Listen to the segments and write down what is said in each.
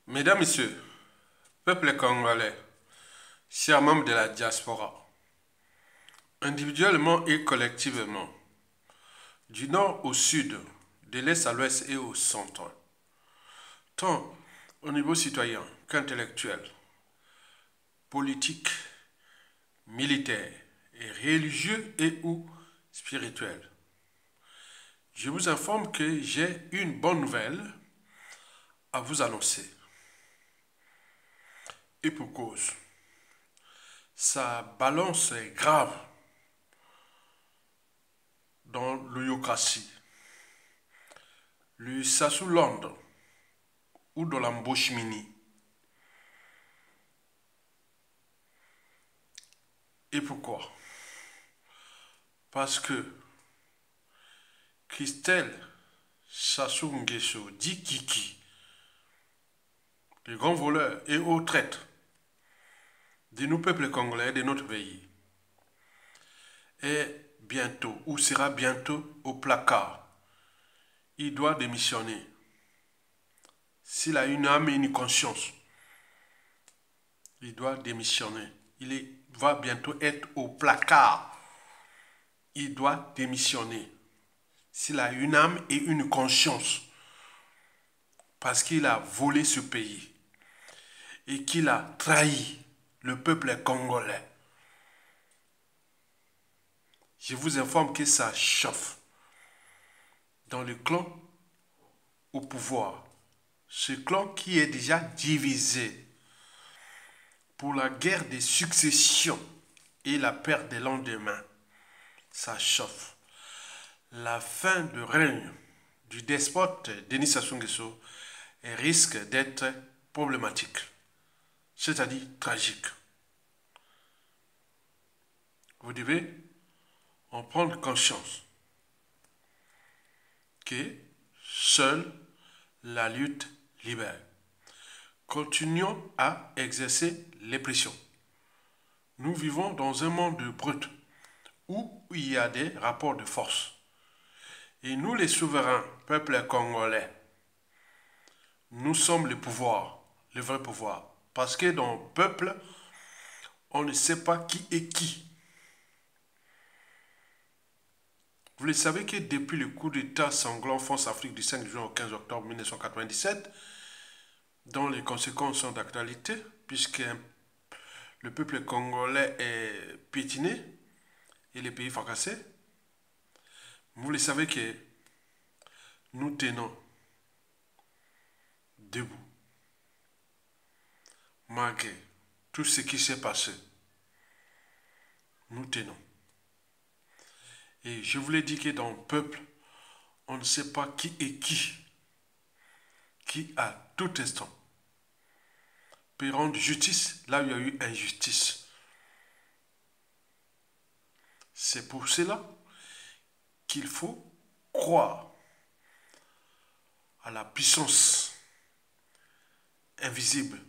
Mesdames, Messieurs, peuple congolais, chers membres de la diaspora, individuellement et collectivement, du nord au sud, de l'est à l'ouest et au centre, tant au niveau citoyen qu'intellectuel, politique, militaire et religieux et ou spirituel. Je vous informe que j'ai une bonne nouvelle à vous annoncer. Et pour cause, sa balance est grave dans l'Oyocratie, le Sassou-Land ou dans l'Amboshmini. Et pourquoi? Parce que Christelle Sassou Nguesso, dit Kiki, le grand voleur et haut traître de nos peuples congolais, de notre pays, est bientôt ou sera bientôt au placard. Il doit démissionner. S'il a une âme et une conscience, il doit démissionner. Va bientôt être au placard. Il doit démissionner. S'il a une âme et une conscience, parce qu'il a volé ce pays et qu'il a trahi le peuple congolais. Je vous informe que ça chauffe dans le clan au pouvoir. Ce clan qui est déjà divisé pour la guerre des successions et la perte des lendemains. Ça chauffe. La fin de règne du despote Denis Sassou Nguesso risque d'être problématique, c'est-à-dire tragique. Vous devez en prendre conscience que seule la lutte libère. Continuons à exercer les pressions. Nous vivons dans un monde brut où il y a des rapports de force. Et nous, les souverains, peuple congolais, nous sommes le pouvoir, le vrai pouvoir. Parce que dans le peuple, on ne sait pas qui est qui. Vous le savez que depuis le coup d'État sanglant France-Afrique du 5 juin au 15 octobre 1997, dont les conséquences sont d'actualité, puisque le peuple congolais est piétiné et les pays fracassés, vous le savez que nous tenons debout, malgré tout ce qui s'est passé. Nous tenons. Et je vous l'ai dit que dans le peuple, on ne sait pas qui est qui à tout instant peut rendre justice là où il y a eu injustice. C'est pour cela qu'il faut croire à la puissance invisible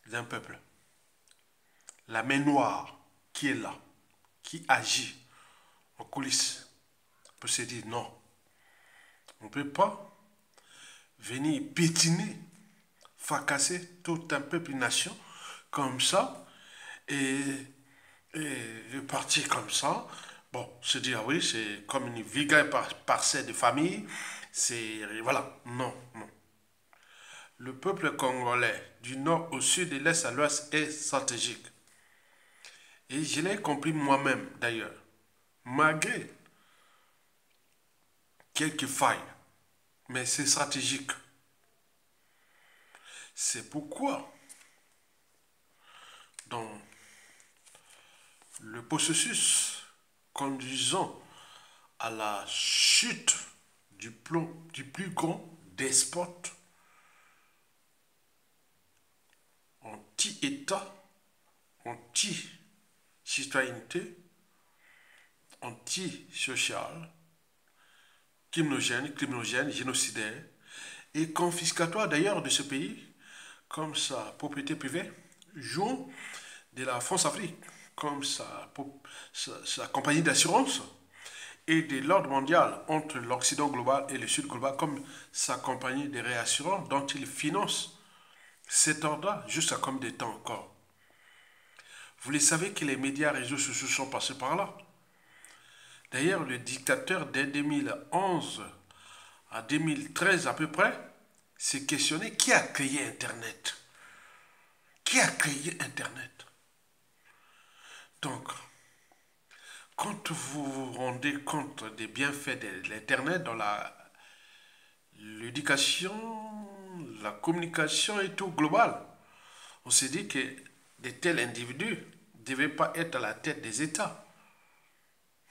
d'un peuple. La main noire qui est là, qui agit en coulisses, peut se dire non. On ne peut pas venir piétiner, fracasser tout un peuple, une nation comme ça et partir comme ça. Bon, se dire oui, c'est comme une vulgaire parcelle de famille. C'est voilà, non, non. Le peuple congolais du nord au sud, de l'est à l'ouest est stratégique. Et je l'ai compris moi-même d'ailleurs, malgré quelques failles, mais c'est stratégique. C'est pourquoi, dans le processus conduisant à la chute du plus grand despote anti-État, anti-citoyenneté, anti-social, criminogène, génocidaire et confiscatoire d'ailleurs de ce pays, comme sa propriété privée, jouant de la France-Afrique, comme sa compagnie d'assurance et de l'ordre mondial entre l'Occident global et le Sud global, comme s'accompagner des réassurances dont il finance cet ordre jusqu'à comme des temps encore. Vous le savez que les médias réseaux sociaux sont passés par là. D'ailleurs, le dictateur, dès 2011 à 2013 à peu près, s'est questionné qui a créé Internet. Qui a créé Internet? Donc, quand vous vous rendez compte des bienfaits de l'Internet dans l'éducation, la communication et tout global, on s'est dit que de tels individus ne devaient pas être à la tête des États.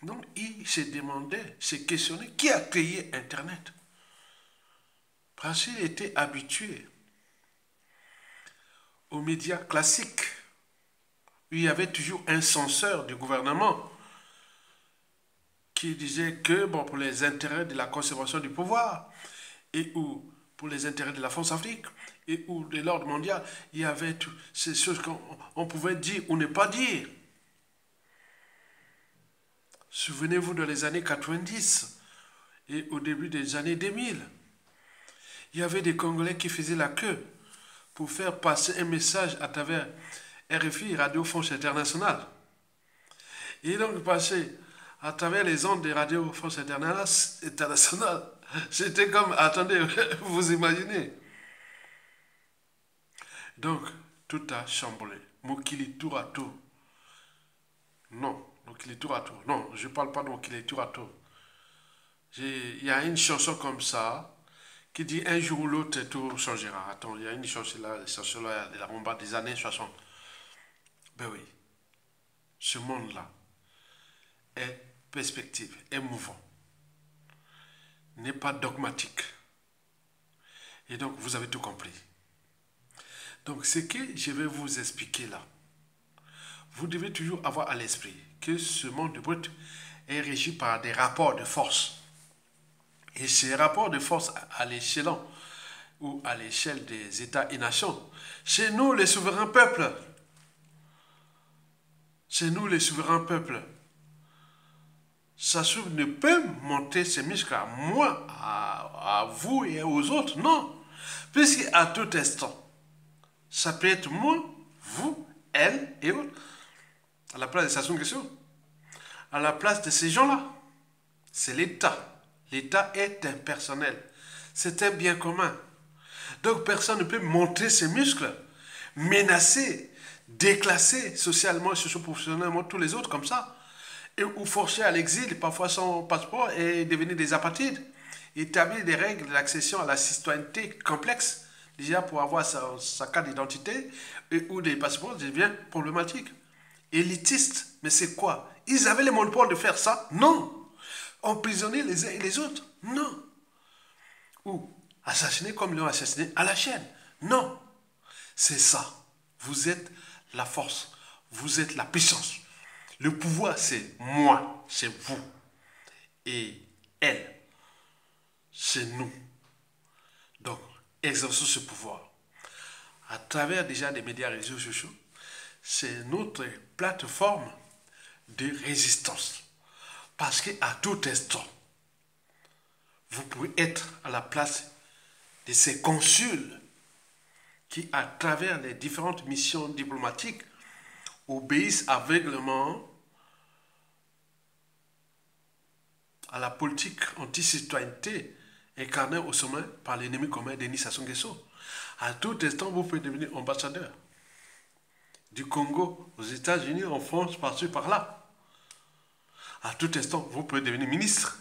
Donc, il s'est demandé, s'est questionné qui a créé Internet. Parce qu'il était habitué aux médias classiques, où il y avait toujours un censeur du gouvernement qui disait que bon, pour les intérêts de la conservation du pouvoir et ou pour les intérêts de la France-Afrique et ou de l'ordre mondial, il y avait toutes ces choses qu'on pouvait dire ou ne pas dire. Souvenez-vous dans les années 90 et au début des années 2000, il y avait des Congolais qui faisaient la queue pour faire passer un message à travers RFI, Radio France Internationale. Et donc passer à travers les ondes des Radio France Internationale. C'était comme, attendez, vous imaginez. Donc, tout a chamboulé. Mokili tour à tour. Non, Mokili tour à tour. Non, je ne parle pas de Mokili tour à tour. Il y a une chanson comme ça qui dit un jour ou l'autre tout changera. Attends, il y a une chanson là de la rumba des années 60. Ben oui, ce monde-là est perspective, est mouvant, n'est pas dogmatique. Et donc, vous avez tout compris. Donc, ce que je vais vous expliquer là, vous devez toujours avoir à l'esprit que ce monde de brut est régi par des rapports de force. Et ces rapports de force à l'échelon ou à l'échelle des États et nations, chez nous les souverains peuples, chez nous les souverains peuples, ça ne peut monter ses muscles à moi, à vous et aux autres, non. Puisqu'à tout instant, ça peut être moi, vous, elle et autres, à la place de Sassou Nguesso, à la place de ces gens-là. C'est l'État. L'État est impersonnel. C'est un bien commun. Donc personne ne peut monter ses muscles, menacer, déclasser socialement, socio-professionnellement tous les autres comme ça, ou forcer à l'exil, parfois sans passeport, et devenir des apatrides. Établir des règles d'accession à la citoyenneté complexes, déjà pour avoir sa carte d'identité ou des passeports, devient problématique. Élitiste, mais c'est quoi? Ils avaient le monopole de faire ça? Non. Emprisonner les uns et les autres? Non. Ou assassiner comme ils l'ont assassiné à la chaîne? Non. C'est ça. Vous êtes la force. Vous êtes la puissance. Le pouvoir, c'est moi, c'est vous. Et elle, c'est nous. Donc, exerçons ce pouvoir. À travers déjà des médias réseaux sociaux, c'est notre plateforme de résistance. Parce qu'à tout instant, vous pouvez être à la place de ces consuls qui, à travers les différentes missions diplomatiques, obéissent aveuglément à la politique anti-citoyenneté incarnée au sommet par l'ennemi commun Denis Sassou Nguesso. À tout instant, vous pouvez devenir ambassadeur du Congo aux États-Unis, en France, par-ci, par-là. À tout instant, vous pouvez devenir ministre,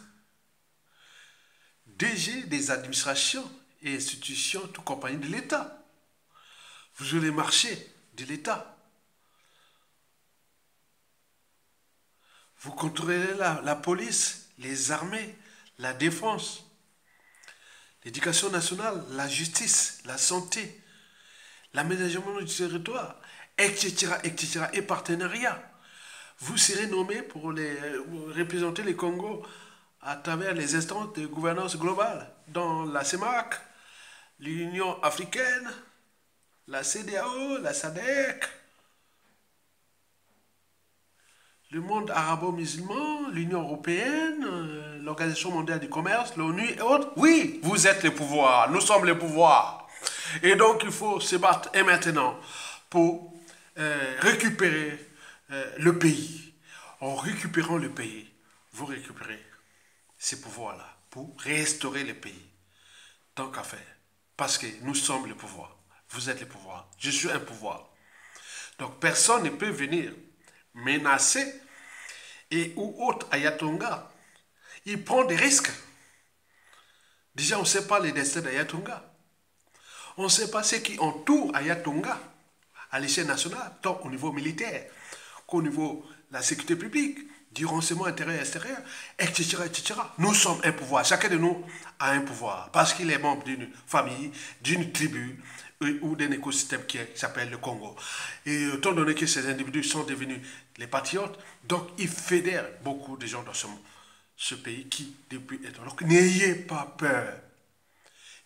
DG des administrations et institutions, toute compagnie de l'État. Vous jouez les marchés de l'État. Vous contrôlez la police, les armées, la défense, l'éducation nationale, la justice, la santé, l'aménagement du territoire, etc., etc., et partenariat. Vous serez nommé pour représenter les Congo à travers les instances de gouvernance globale dans la CEMAC, l'Union africaine, la CEDEAO, la SADC, le monde arabo-musulman, l'Union européenne, l'Organisation mondiale du commerce, l'ONU et autres. Oui, vous êtes les pouvoirs, nous sommes les pouvoirs. Et donc il faut se battre et maintenant pour récupérer le pays. En récupérant le pays, vous récupérez ces pouvoirs-là pour restaurer le pays. Tant qu'à faire. Parce que nous sommes le pouvoir. Vous êtes le pouvoir. Je suis un pouvoir. Donc personne ne peut venir menacer et ou autre Ayatonga. Il prend des risques. Déjà, on ne sait pas les destins d'Ayatonga. On ne sait pas ce qui entoure Ayatonga à l'échelle nationale, tant au niveau militaire qu'au niveau de la sécurité publique, du renseignement intérieur et extérieur, etc., etc. Nous sommes un pouvoir. Chacun de nous a un pouvoir parce qu'il est membre d'une famille, d'une tribu ou d'un écosystème qui s'appelle le Congo. Et étant donné que ces individus sont devenus les patriotes, donc ils fédèrent beaucoup de gens dans ce pays qui, depuis... Donc n'ayez pas peur,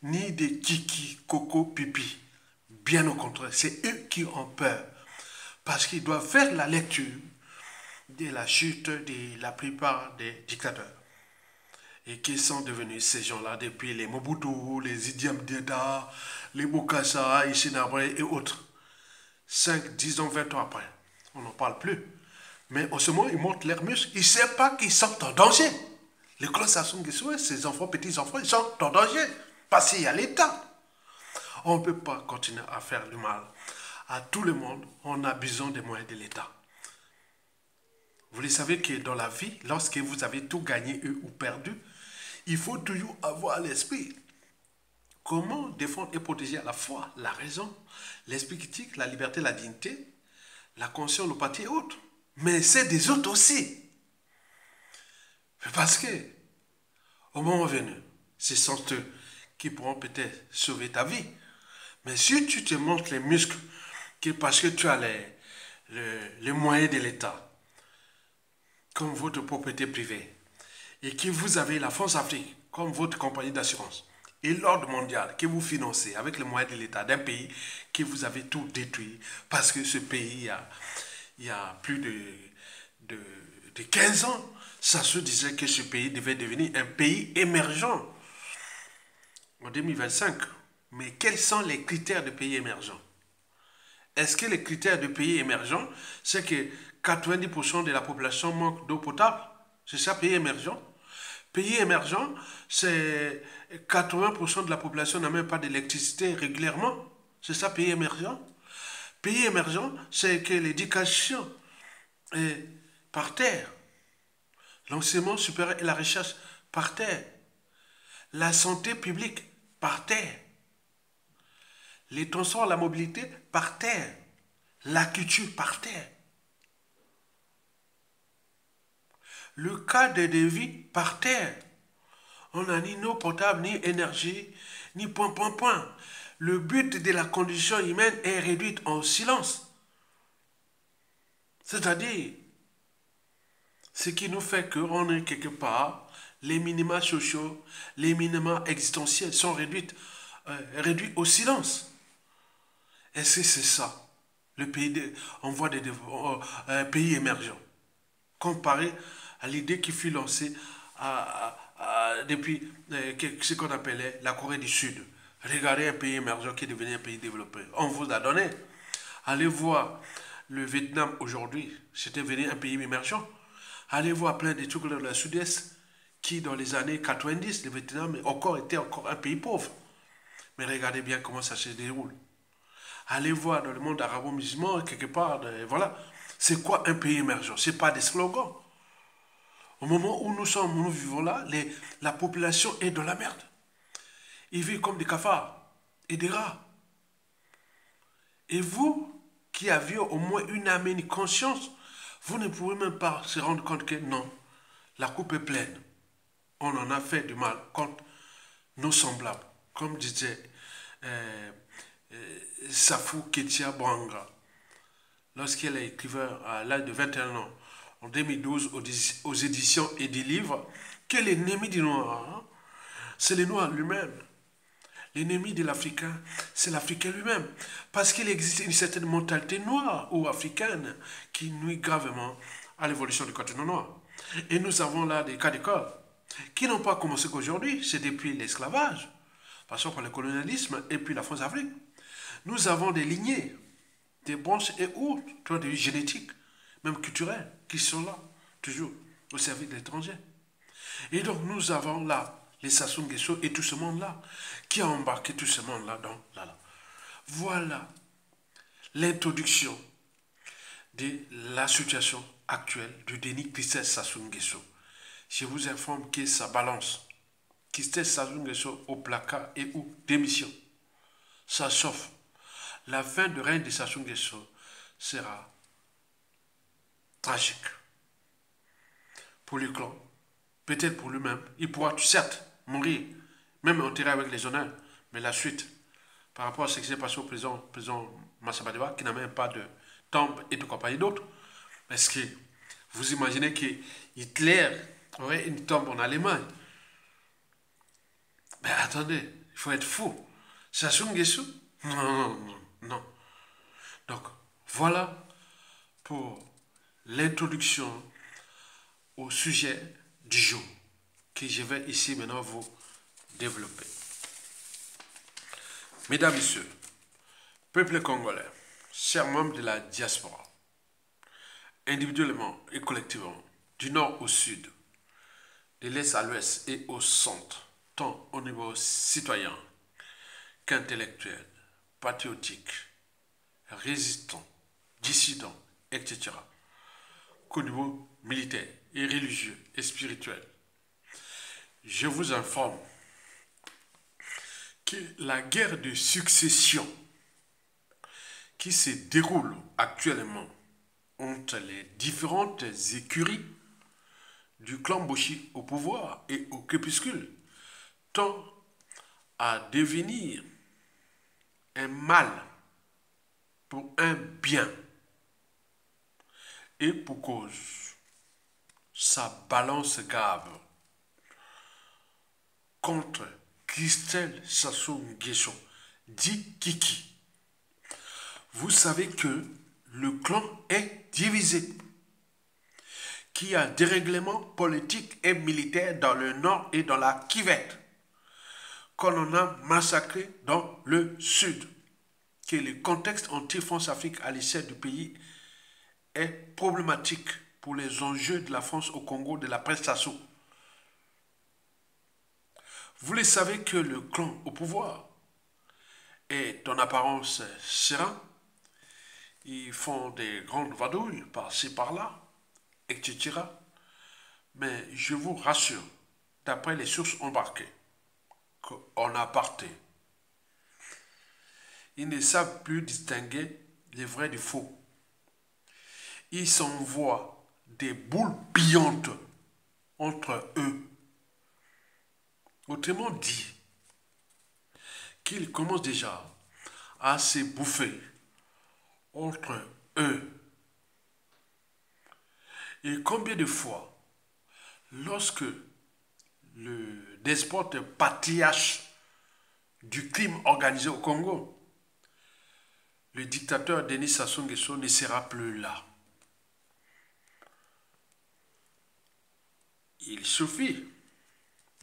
ni des kiki, coco, pipi. Bien au contraire, c'est eux qui ont peur. Parce qu'ils doivent faire la lecture de la chute de la plupart des dictateurs. Et qui sont devenus ces gens-là depuis les Mobutu, les Idi Amin Dada, les Bokassa, Ishinabre et autres. 5, 10 ans, 20 ans après, on n'en parle plus. Mais en ce moment, ils montrent leurs muscles. Ils ne savent pas qu'ils sont en danger. Les classes à son ces enfants, petits-enfants, ils sont en danger. Parce qu'il y a l'État. On ne peut pas continuer à faire du mal à tout le monde en abusant des moyens de l'État. Vous le savez que dans la vie, lorsque vous avez tout gagné ou perdu, il faut toujours avoir à l'esprit comment défendre et protéger à la fois la raison, l'esprit critique, la liberté, la dignité, la conscience, l'empathie et autres. Mais c'est des autres aussi. Parce que, au moment venu, ce sont eux qui pourront peut-être sauver ta vie. Mais si tu te montres les muscles, parce que tu as les moyens de l'État, comme votre propriété privée, et que vous avez la France Afrique comme votre compagnie d'assurance, et l'ordre mondial que vous financez avec les moyens de l'État d'un pays que vous avez tout détruit, parce que ce pays, il y a plus de 15 ans, ça se disait que ce pays devait devenir un pays émergent en 2025. Mais quels sont les critères de pays émergent? Est-ce que les critères de pays émergent, c'est que 90% de la population manque d'eau potable? C'est ça, pays émergent? Pays émergent, c'est 80% de la population n'a même pas d'électricité régulièrement. C'est ça, pays émergent? Pays émergent, c'est que l'éducation est par terre. L'enseignement supérieur et la recherche par terre. La santé publique par terre. Les transports, la mobilité par terre. La culture par terre. Le cadre de vie par terre. On n'a ni eau potable, ni énergie, ni point. Le but de la condition humaine est réduite en silence. C'est-à-dire, ce qui nous fait qu'on est quelque part, les minima sociaux, les minima existentiels sont réduits au silence. Est-ce que c'est ça, le pays on voit des pays émergents, comparé à l'idée qui fut lancée depuis ce qu'on appelait la Corée du Sud. Regardez un pays émergent qui est devenu un pays développé. On vous a donné. Allez voir le Vietnam aujourd'hui, c'était devenu un pays émergent. Allez voir plein de trucs dans le sud-est qui, dans les années 90, le Vietnam était encore un pays pauvre. Mais regardez bien comment ça se déroule. Allez voir dans le monde arabo-musulman, quelque part, voilà. C'est quoi un pays émergent? Ce n'est pas des slogans. Au moment où nous vivons là, la population est dans la merde. Ils vivent comme des cafards et des rats. Et vous, qui aviez au moins une âme et une conscience, vous ne pouvez même pas se rendre compte que non, la coupe est pleine. On en a fait du mal contre nos semblables. Comme disait Safou Ketia Bouanga, lorsqu'elle est écrivain à l'âge de 21 ans, en 2012, aux éditions et des livres, que l'ennemi du noir, c'est le noir lui-même. L'ennemi de l'Africain, c'est l'Africain lui-même. Parce qu'il existe une certaine mentalité noire ou africaine qui nuit gravement à l'évolution du continent noir. Et nous avons là des cas d'école qui n'ont pas commencé qu'aujourd'hui, c'est depuis l'esclavage, passant par le colonialisme et puis la France-Afrique. Nous avons des lignées, des branches et autres, des génétiques, même culturelles, qui sont là, toujours, au service de l'étranger. Et donc nous avons là les Sassou Nguesso et tout ce monde-là, qui a embarqué tout ce monde-là dans là. Voilà l'introduction de la situation actuelle du déni Christelle Sassou Nguesso. Je vous informe que ça balance. Christelle Sassou Nguesso au placard et ou démission. Ça chauffe. La fin de règne de Sassou Nguesso sera tragique. Pour le clan, peut-être pour lui-même. Il pourra certes mourir, même enterré avec les honneurs, mais la suite, par rapport à ce qui s'est passé au président Massabadeva, qui n'a même pas de tombe et de compagnie d'autres, est-ce que vous imaginez que Hitler aurait une tombe en Allemagne? Mais attendez, il faut être fou. Sassou Nguesso? Non, non, non, non. Donc, voilà pour l'introduction au sujet du jour que je vais ici maintenant vous développer. Mesdames, Messieurs, peuple congolais, chers membres de la diaspora, individuellement et collectivement, du nord au sud, de l'est à l'ouest et au centre, tant au niveau citoyen qu'intellectuel, patriotique, résistant, dissident, etc., qu'au niveau militaire et religieux et spirituel. Je vous informe que la guerre de succession qui se déroule actuellement entre les différentes écuries du clan Boshi au pouvoir et au crépuscule tend à devenir un mal pour un bien. Et pour cause, ça balance grave contre Christelle Sassou Nguesso, dit Kiki. Vous savez que le clan est divisé, qu'il y a des règlements politiques et militaires dans le nord et dans la Kivette, qu'on en a massacré dans le sud, que le contexte anti-France-Afrique à l'échelle du pays est problématique pour les enjeux de la France au Congo de la presse Sassou. Vous le savez que le clan au pouvoir est en apparence serein. Ils font des grandes vadrouilles par-ci par-là, etc. Mais je vous rassure, d'après les sources embarquées, qu'en aparté, ils ne savent plus distinguer les vrais du faux. Ils s'envoient des boules pillantes entre eux. Autrement dit, qu'ils commencent déjà à se bouffer entre eux. Et combien de fois, lorsque le despote patriarche du crime organisé au Congo, le dictateur Denis Sassou Nguesso ne sera plus là. Il suffit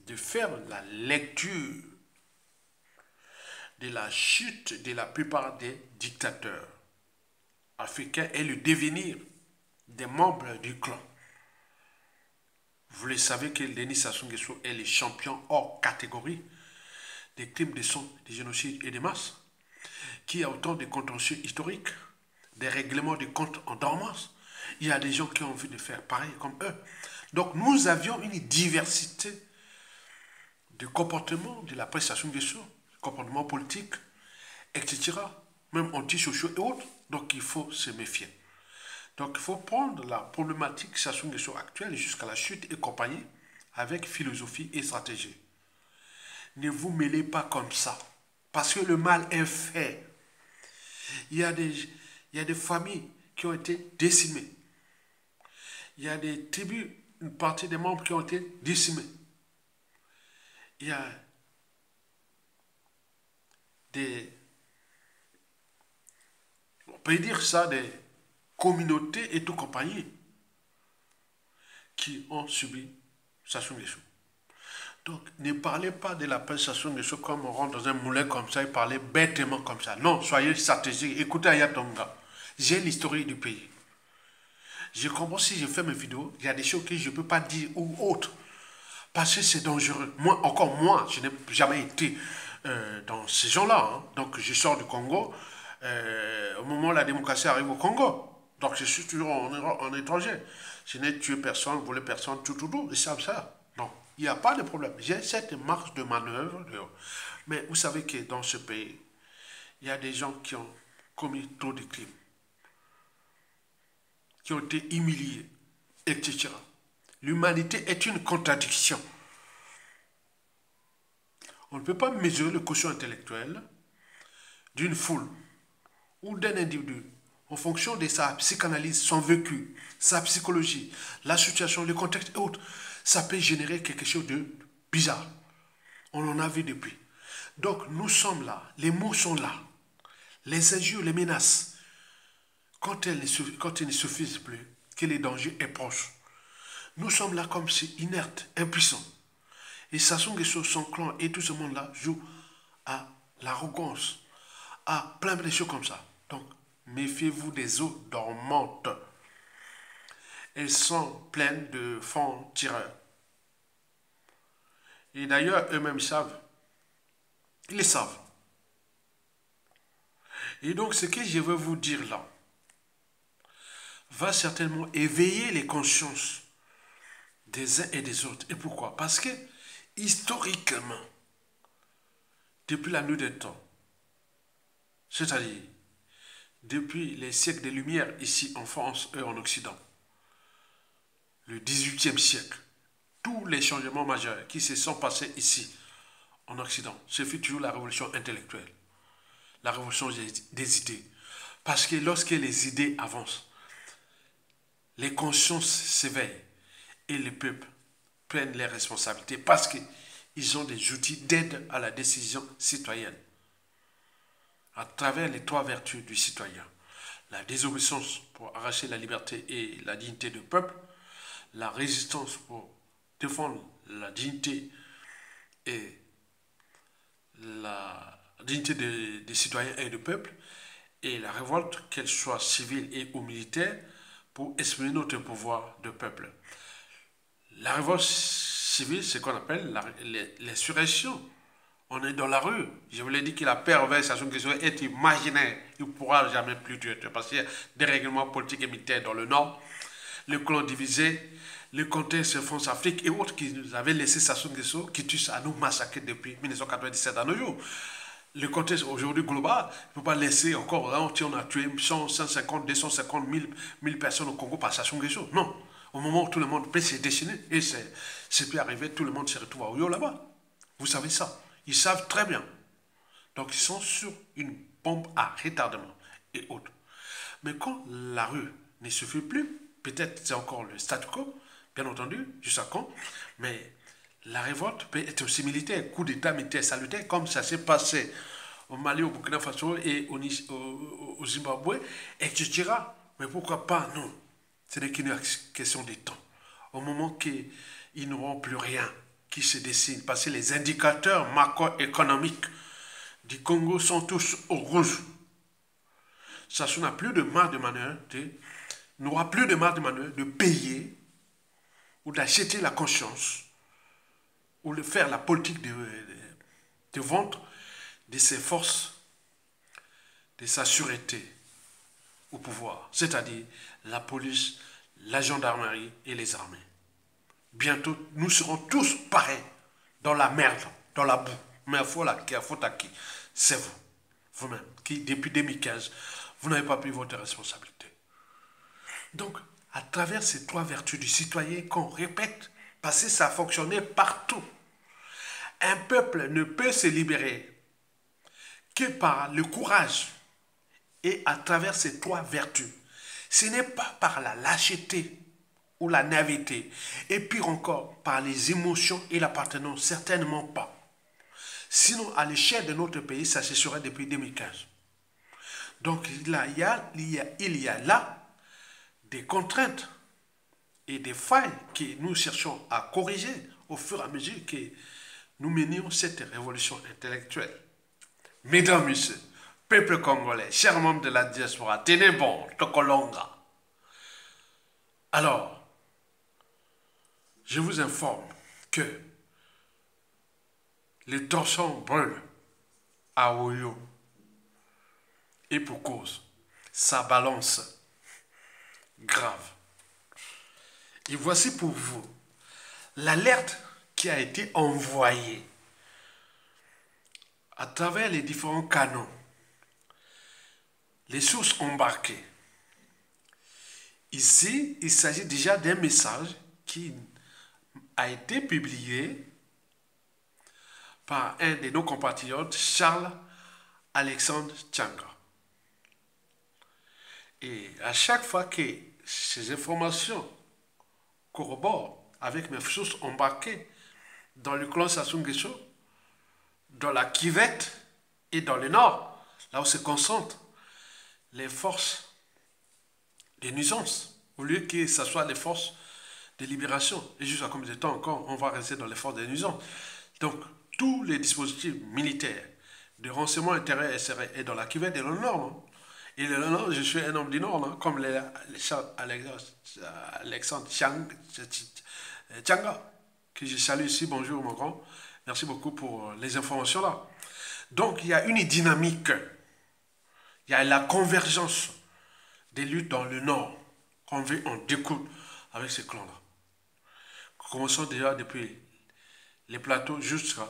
de faire la lecture de la chute de la plupart des dictateurs africains et le devenir des membres du clan. Vous le savez que Denis Sassou Nguesso est le champion hors catégorie des crimes de sang, des génocides et des masses, qui a autant de contentieux historiques, des règlements de comptes en dormance. Il y a des gens qui ont envie de faire pareil comme eux. Donc nous avions une diversité de comportements de la presse Sassou Nguesso, comportements politiques, etc., même antisociaux et autres. Donc il faut se méfier. Donc il faut prendre la problématique Sassou Nguesso actuelle jusqu'à la chute et compagnie avec philosophie et stratégie. Ne vous mêlez pas comme ça, parce que le mal est fait. Il y a des familles qui ont été décimées. Il y a des tribus, une partie des membres qui ont été décimés. Il y a on peut dire ça, des communautés et tout compagnie qui ont subi Sassou Nguesso. Donc, ne parlez pas de la paix Sassou Nguesso comme on rentre dans un moulin comme ça et parlez bêtement comme ça. Non, soyez stratégique. Écoutez Aya Tonga. J'ai l'historique du pays. Je comprends si je fais mes vidéos, il y a des choses que je ne peux pas dire ou autres. Parce que c'est dangereux. Moi, je n'ai jamais été dans ces gens-là. Hein. Donc, je sors du Congo. Au moment où la démocratie arrive au Congo. Donc, je suis toujours en étranger. Je n'ai tué personne, volé personne, tout. Ils savent ça. Donc, il n'y a pas de problème. J'ai cette marge de manœuvre. Mais vous savez que dans ce pays, il y a des gens qui ont commis trop de crimes, qui ont été humiliés, etc. L'humanité est une contradiction. On ne peut pas mesurer le quotient intellectuel d'une foule ou d'un individu en fonction de sa psychanalyse, son vécu, sa psychologie, la situation, le contexte et autres. Ça peut générer quelque chose de bizarre. On en a vu depuis. Donc nous sommes là, les mots sont là. Les injures, les menaces, quand ils ne suffisent plus, que le danger est proche. Nous sommes là comme si inertes, impuissants. Et Sassou Nguesso, son clan et tout ce monde-là jouent à l'arrogance, à plein de choses comme ça. Donc, méfiez-vous des eaux dormantes. Elles sont pleines de fonds tireurs. Et d'ailleurs, eux-mêmes savent. Ils le savent. Et donc, ce que je veux vous dire là va certainement éveiller les consciences des uns et des autres. Et pourquoi? Parce que, historiquement, depuis la nuit des temps, c'est-à-dire depuis les siècles des Lumières ici en France et en Occident, le XVIIIe siècle, tous les changements majeurs qui se sont passés ici en Occident, ce fut toujours la révolution intellectuelle, la révolution des idées. Parce que lorsque les idées avancent, les consciences s'éveillent et les peuples prennent les responsabilités parce qu'ils ont des outils d'aide à la décision citoyenne. À travers les trois vertus du citoyen, la désobéissance pour arracher la liberté et la dignité du peuple, la résistance pour défendre la dignité et la dignité des citoyens et du peuple, et la révolte, qu'elle soit civile et ou militaire, pour exprimer notre pouvoir de peuple. La révolte civile, c'est ce qu'on appelle l'insurrection. On est dans la rue. Je vous l'ai dit que la perverse est imaginaire. Il ne pourra jamais plus tuer. Parce qu'il y a des règlements politiques et militaires dans le Nord, le clan divisé, le contexte France-Afrique et autres qui nous avaient laissé Sassou Nguesso, qui tuent à nous massacrer depuis 1997 à nos jours. Le contexte aujourd'hui global, il ne peut pas laisser encore, là, on a tué 100, 150, 250 1000 personnes au Congo par Sassou Nguesso. Non. Au moment où tout le monde peut se dessiner, et c'est pu arriver, tout le monde se retrouve à Oyo là-bas. Vous savez ça. Ils savent très bien. Donc ils sont sur une bombe à retardement et autres. Mais quand la rue ne suffit plus, peut-être c'est encore le statu quo, bien entendu, jusqu'à quand, mais la révolte peut être aussi militaire, coup d'état militaire salutaire, comme ça s'est passé au Mali, au Burkina Faso et au Zimbabwe, etc. Mais pourquoi pas, non. Ce n'est qu'une question de temps. Au moment qu'ils n'auront plus rien qui se dessine, parce que les indicateurs macroéconomiques du Congo sont tous au rouge. Ça n'a plus de marge de manœuvre, n'aura plus de marge de manœuvre de payer ou d'acheter la conscience ou de faire la politique de vente de ses forces, de sa sûreté au pouvoir, c'est-à-dire la police, la gendarmerie et les armées. Bientôt, nous serons tous pareils, dans la merde, dans la boue. Mais la faute à qui? C'est vous, vous-même, qui depuis 2015, vous n'avez pas pris votre responsabilité. Donc, à travers ces trois vertus du citoyen qu'on répète, parce que ça a fonctionné partout, un peuple ne peut se libérer que par le courage et à travers ces trois vertus. Ce n'est pas par la lâcheté ou la naïveté, et pire encore, par les émotions et l'appartenance, certainement pas. Sinon, à l'échelle de notre pays, ça se serait depuis 2015. Donc, il y a là des contraintes et des failles que nous cherchons à corriger au fur et à mesure que nous menions cette révolution intellectuelle. Mesdames, Messieurs, peuple congolais, chers membres de la diaspora, tenez bon, Tokolonga. Alors, je vous informe que les torchons brûlent à Oyo. Et pour cause, ça balance grave. Et voici pour vous l'alerte qui a été envoyée à travers les différents canaux, les sources embarquées. Ici, il s'agit déjà d'un message qui a été publié par un de nos compatriotes, Charles Alexandre Tchanga. Et à chaque fois que ces informations corroborent avec mes sources embarquées dans le clan Sassou Nguesso, dans la Kivette et dans le nord, là où se concentrent les forces de nuisance, au lieu que ce soit les forces de libération. Et jusqu'à combien de temps encore on va rester dans les forces de nuisance? Donc, tous les dispositifs militaires de renseignement intérieur et SRE est dans la Kivette et dans le nord. Non? Et le nord, je suis un homme du nord, non? Comme Alexandre Tchanga, que je salue ici. Bonjour mon grand. Merci beaucoup pour les informations là. Donc, il y a une dynamique. Il y a la convergence des luttes dans le nord qu'on veut en découdre avec ces clans-là. Commençons déjà depuis les plateaux jusqu'à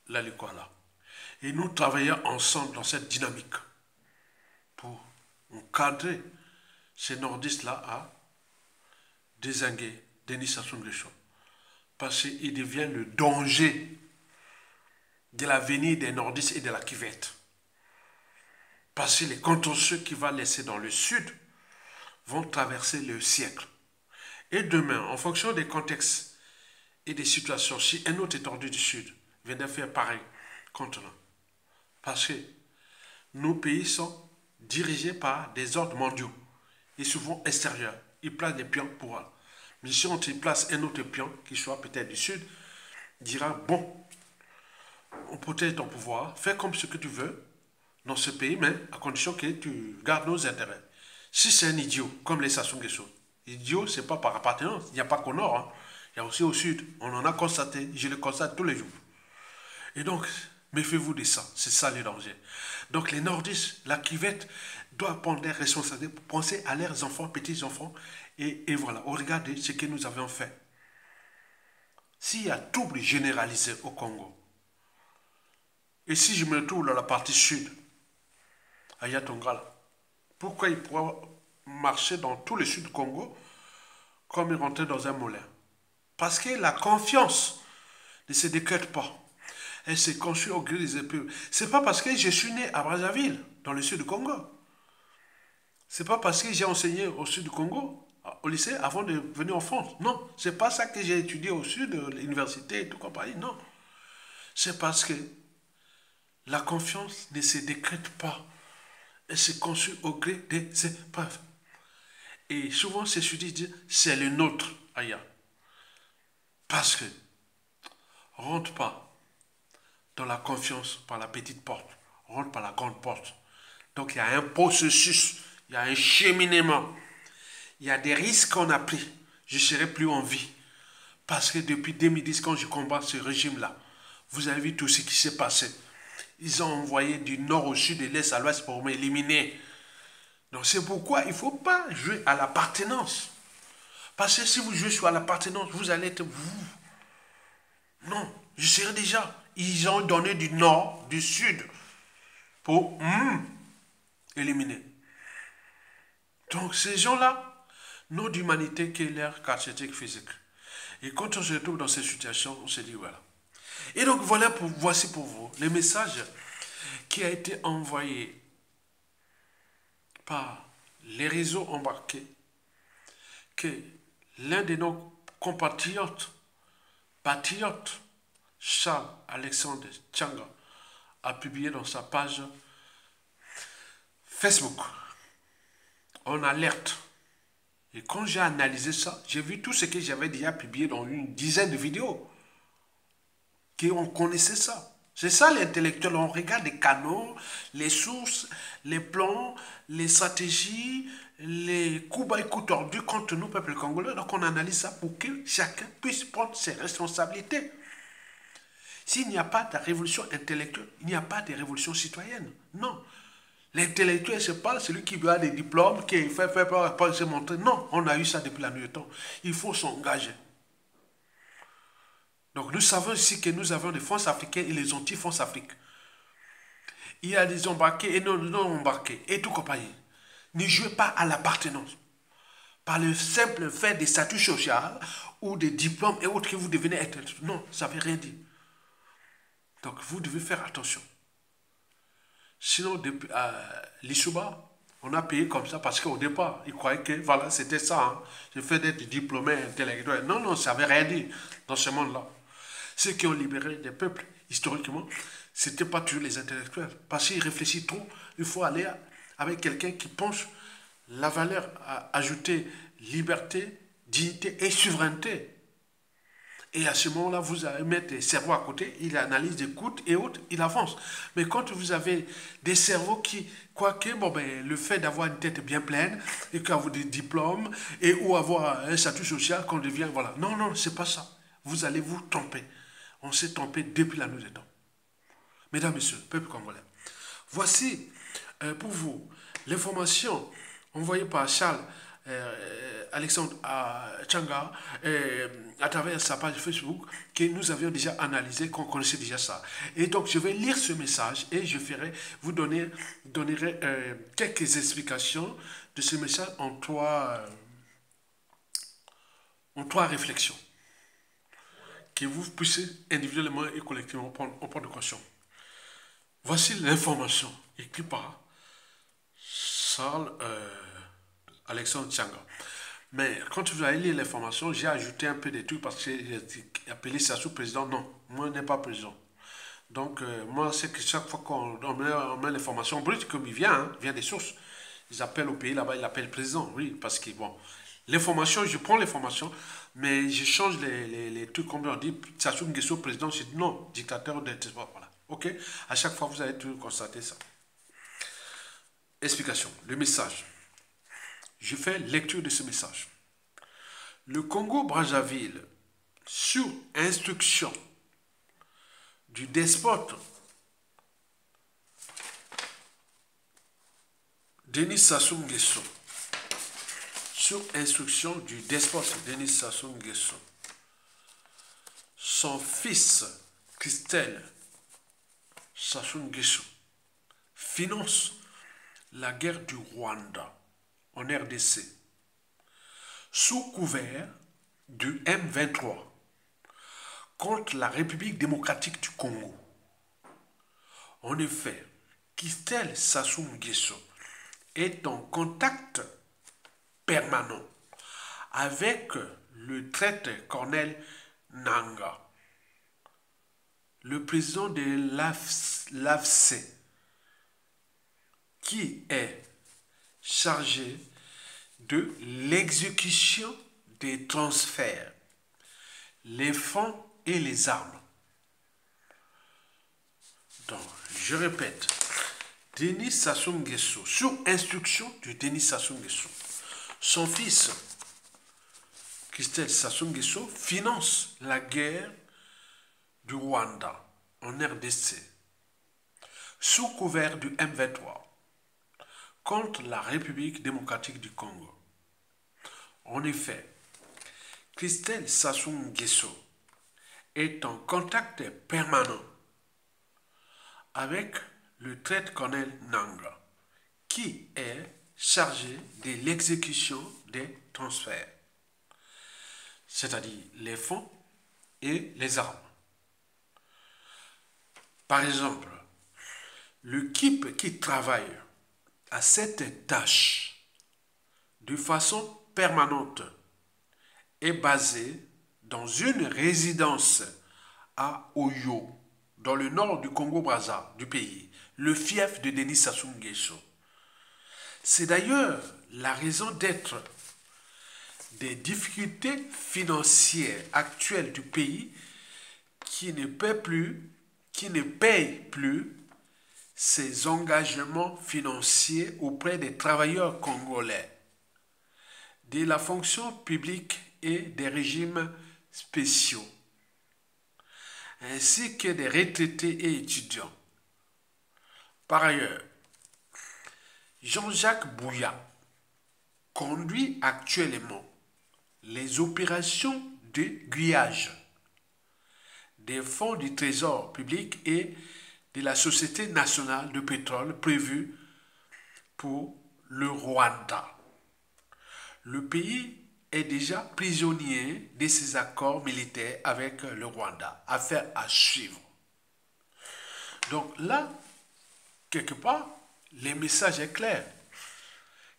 la Likwala. Et nous travaillons ensemble dans cette dynamique pour encadrer ces nordistes-là à désinguer Denis Sassou Nguesso. Parce qu'il devient le danger de l'avenir des nordistes et de la Kivette. Parce que les contentieux qu'il va laisser dans le sud vont traverser le siècle. Et demain, en fonction des contextes et des situations, si un autre étendu du sud venait faire pareil contre nous, parce que nos pays sont dirigés par des ordres mondiaux et souvent extérieurs. Ils placent des pions pour eux. Mais si on te place un autre pion, qui soit peut-être du sud, dira, bon, on protège ton pouvoir, fais comme ce que tu veux dans ce pays, mais à condition que tu gardes nos intérêts. Si c'est un idiot, comme les Sassou Nguesso, idiot, c'est pas par appartenance, il n'y a pas qu'au nord, hein. Il y a aussi au sud, on en a constaté, je le constate tous les jours. Et donc, méfiez-vous de ça, c'est ça le danger. Donc les nordistes, la Kivette, doivent prendre des responsabilités pour penser à leurs enfants, petits-enfants, et voilà, au regard de ce que nous avons fait. S'il y a trouble généralisé au Congo, et si je me trouve dans la partie sud, à Yatonga, pourquoi il pourra marcher dans tout le sud du Congo comme il rentrait dans un moulin? Parce que la confiance ne se décrète pas. Elle se construit au gré des épreuves. C'est pas parce que je suis né à Brazzaville, dans le sud du Congo. C'est pas parce que j'ai enseigné au sud du Congo, au lycée, avant de venir en France. Non, c'est pas ça que j'ai étudié au sud, de l'université et tout compagnie. Non. C'est parce que la confiance ne se décrète pas. Elle se construit au gré des épreuves. Et souvent, ces sudistes disent, c'est le nôtre, aïe. Parce que, rentre pas dans la confiance par la petite porte, rentre par la grande porte. Donc il y a un processus, il y a un cheminement, il y a des risques qu'on a pris. Je ne serai plus en vie. Parce que depuis 2010, quand je combats ce régime-là, vous avez vu tout ce qui s'est passé. Ils ont envoyé du nord au sud et de l'est à l'ouest pour m'éliminer. Donc c'est pourquoi il ne faut pas jouer à l'appartenance. Parce que si vous jouez sur l'appartenance, vous allez être vous. Non, je serai déjà. Ils ont donné du nord, du sud, pour éliminer. Donc ces gens-là n'ont d'humanité que leur caractéristique physique. Et quand on se retrouve dans cette situation, on se dit voilà. Et donc voici pour vous le message qui a été envoyé par les réseaux embarqués que l'un de nos compatriotes, patriotes, Charles Alexandre Tchanga, a publié dans sa page Facebook. On alerte Et quand j'ai analysé ça, j'ai vu tout ce que j'avais déjà publié dans une dizaine de vidéos. Qu'on connaissait ça. C'est ça l'intellectuel. On regarde les canaux, les sources, les plans, les stratégies, les coups bas et coups tordus contre nous, peuple congolais. Donc on analyse ça pour que chacun puisse prendre ses responsabilités. S'il n'y a pas de révolution intellectuelle, il n'y a pas de révolution citoyenne. Non. L'intellectuel, ce n'est pas celui qui a des diplômes, qui fait se montrer. Non, on a eu ça depuis la nuit du temps. Il faut s'engager. Donc nous savons ici que nous avons des fonds africains et les anti-fonds Afrique. Il y a des embarqués et non embarqués et tout compagnie. Ne jouez pas à l'appartenance. Par le simple fait des statuts sociaux ou des diplômes et autres que vous devenez être. Non, ça ne veut rien dire. Donc vous devez faire attention. Sinon, depuis l'Issouba, on a payé comme ça parce qu'au départ, ils croyaient que voilà, c'était ça. Hein. Je fais d'être diplômé intellectuel. Non, non, ça ne veut rien dire dans ce monde-là. Ceux qui ont libéré des peuples, historiquement, ce n'était pas toujours les intellectuels. Parce qu'ils réfléchissent trop, il faut aller avec quelqu'un qui pense la valeur ajoutée, liberté, dignité et souveraineté. Et à ce moment-là, vous allez mettre des cerveaux à côté, il analyse des coûts et autres, il avance. Mais quand vous avez des cerveaux qui, quoique, bon, ben, le fait d'avoir une tête bien pleine, et qu'avoir des diplômes, et ou avoir un statut social, qu'on devient, voilà. Non, non, c'est pas ça. Vous allez vous tromper. On s'est trompé depuis la nuit des temps. Mesdames, Messieurs, peuple congolais, voici pour vous l'information envoyée par Charles Alexandre Tchanga à travers sa page Facebook que nous avions déjà analysé, qu'on connaissait déjà ça. Et donc, je vais lire ce message et je vous donnerai quelques explications de ce message en trois réflexions. Que vous puissiez individuellement et collectivement prendre conscience. Voici l'information écrite par Charles Alexandre Tchanga. Mais quand vous allez lire l'information, j'ai ajouté un peu des trucs parce que j'ai appelé ça sous-président. Non, moi, je n'ai pas président. Donc, moi, c'est que chaque fois qu'on met l'information brute, comme il vient des sources, ils appellent au pays là-bas, ils l'appellent président. Oui, parce que, bon, l'information, je prends l'information, mais je change les trucs, comme on dit, Sassou Nguesso, président, je dis non, dictateur de voilà. Ok? À chaque fois, vous allez toujours constater ça. Explication, le message. Je fais lecture de ce message. Le Congo-Brazzaville, sur instruction du despote Denis Sassou Nguesso, sur instruction du despote Denis Sassou Nguesso, son fils Christelle Sassou Nguesso finance la guerre du Rwanda en RDC sous couvert du M23 contre la République démocratique du Congo. En effet, Christelle Sassou Nguesso est en contact permanent avec le traître-colonel Nanga, le président de l'AFC, qui est chargé de l'exécution des transferts, les fonds et les armes. Donc, je répète, Denis Sassou Nguesso, sur instruction de Denis Sassou Nguesso, son fils, Christelle Sassou Nguesso, finance la guerre du Rwanda en RDC, sous couvert du M23, contre la République démocratique du Congo. En effet, Christelle Sassou Nguesso est en contact permanent avec le traître-colonel Nanga, qui est chargé de l'exécution des transferts, c'est-à-dire les fonds et les armes. Par exemple, l'équipe qui travaille à cette tâche de façon permanente est basée dans une résidence à Oyo, dans le nord du Congo-Brazza du pays, le fief de Denis Sassou Nguesso. C'est d'ailleurs la raison d'être des difficultés financières actuelles du pays qui ne paye plus ses engagements financiers auprès des travailleurs congolais, de la fonction publique et des régimes spéciaux, ainsi que des retraités et étudiants. Par ailleurs, Jean-Jacques Bouya conduit actuellement les opérations de grillage des fonds du Trésor public et de la Société nationale de pétrole prévue pour le Rwanda. Le pays est déjà prisonnier de ses accords militaires avec le Rwanda. Affaire à suivre. Donc là, quelque part, le message est clair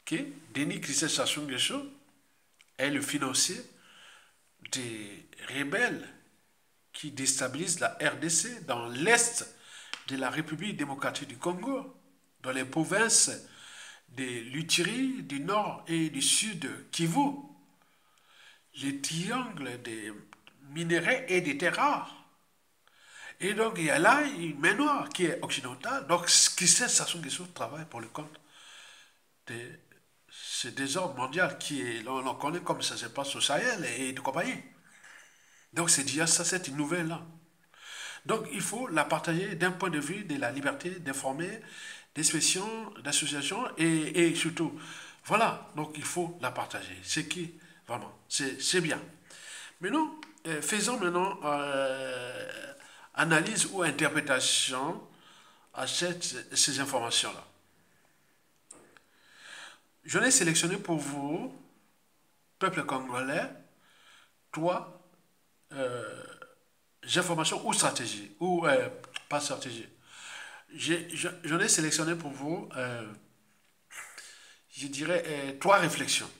que Denis Christian Sassou Nguesso est le financier des rebelles qui déstabilisent la RDC dans l'est de la République démocratique du Congo, dans les provinces de l'Utiri, du nord et du sud Kivu, le triangle des minerais et des terres rares. Et donc il y a là une main noire qui est occidentale. Donc Christian Sassou Nguesso travaille pour le compte de ce désordre mondial qui est, on connaît comme ça se passe au Sahel et de compagnie. Donc c'est déjà ça, c'est une nouvelle là. Donc il faut la partager d'un point de vue de la liberté d'informer, d'expression, d'association et surtout, voilà, donc il faut la partager. C'est qui, vraiment, c'est bien. Maintenant, faisons maintenant analyse ou interprétation à ces informations-là. Je l'ai sélectionné pour vous, peuple congolais, trois informations ou stratégies, ou pas stratégie. J'en ai sélectionné pour vous, je dirais, trois réflexions.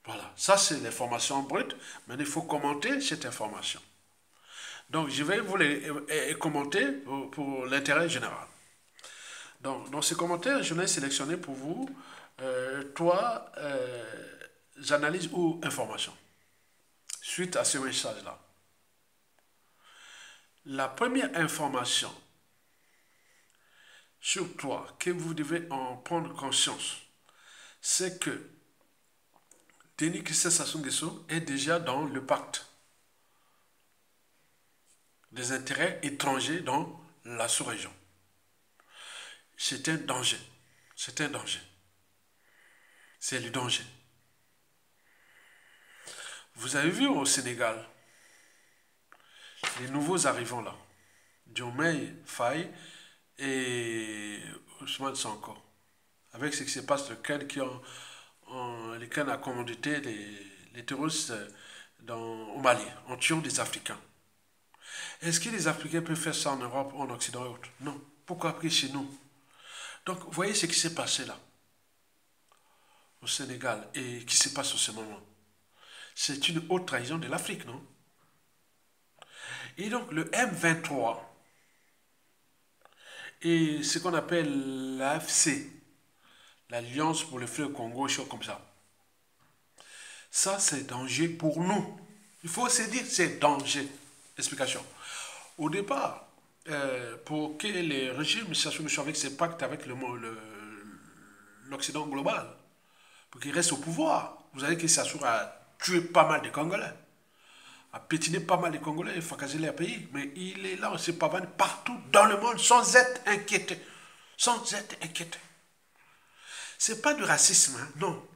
Voilà, ça c'est l'information brute, mais il faut commenter cette information. Donc je vais vous les commenter pour l'intérêt général. Donc dans ces commentaires, je l'ai sélectionné pour vous trois analyses ou informations suite à ce message-là. La première information sur toi que vous devez en prendre conscience, c'est que Denis Christian Sassou Nguesso est déjà dans le pacte des intérêts étrangers dans la sous-région. C'est un danger. C'est un danger. C'est le danger. Vous avez vu au Sénégal, les nouveaux arrivants là, Diomaye Faye et Ousmane Sonko, avec ce qui se passe, lesquels a commandité les terroristes au Mali, en tuant des Africains. Est-ce que les Africains peuvent faire ça en Europe, en Occident et autres? Non. Pourquoi après chez nous? Donc, vous voyez ce qui s'est passé là, au Sénégal, et qui se passe en ce moment. C'est une haute trahison de l'Afrique, non? Et donc, le M23 et ce qu'on appelle l'AFC, l'Alliance pour le fleuve Congo, choses comme ça. Ça, c'est danger pour nous. Il faut se dire c'est danger. Explication. Au départ, pour que les régimes s'assurent avec ces pactes avec l'Occident global, pour qu'ils restent au pouvoir, vous savez qu'ils s'assurent à tuer pas mal de Congolais, à pétiner pas mal de Congolais et fracasser les pays. Mais il est là, on se pavane partout dans le monde sans être inquiété. Sans être inquiété. C'est pas du racisme, hein, non.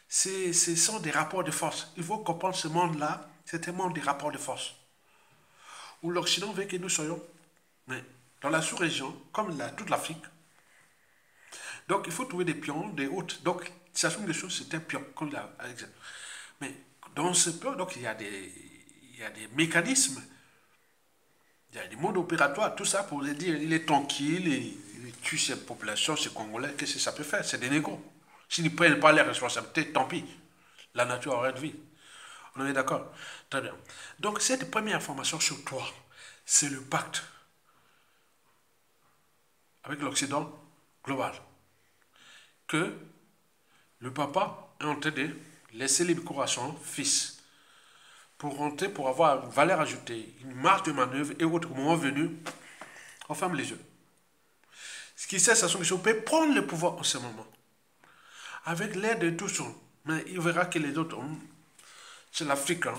Ce sont des rapports de force. Il faut comprendre ce monde-là, c'est un monde des rapports de force. Où l'Occident veut que nous soyons, mais dans la sous-région, comme toute l'Afrique. Donc il faut trouver des pions, des hôtes. Donc, Sassou Nguesso, c'est un pion, comme Alexandre. Mais dans ce pion, donc il y a des mécanismes, il y a des modes opératoires, tout ça pour dire il est tranquille, il tue ses populations, ses Congolais, qu'est-ce que ça peut faire? C'est des négros. S'ils ne prennent pas les responsabilités, tant pis. La nature aurait de vie. On est d'accord? Très bien. Donc, cette première information sur toi, c'est le pacte avec l'Occident global. Que le papa est en train de laisser libre cours à son fils pour rentrer, pour avoir une valeur ajoutée, une marge de manœuvre et au moment venu, on ferme les yeux. Ce qui sait, c'est qu'on peut prendre le pouvoir en ce moment. Avec l'aide de tous, mais il verra que les autres, c'est l'Afrique, hein,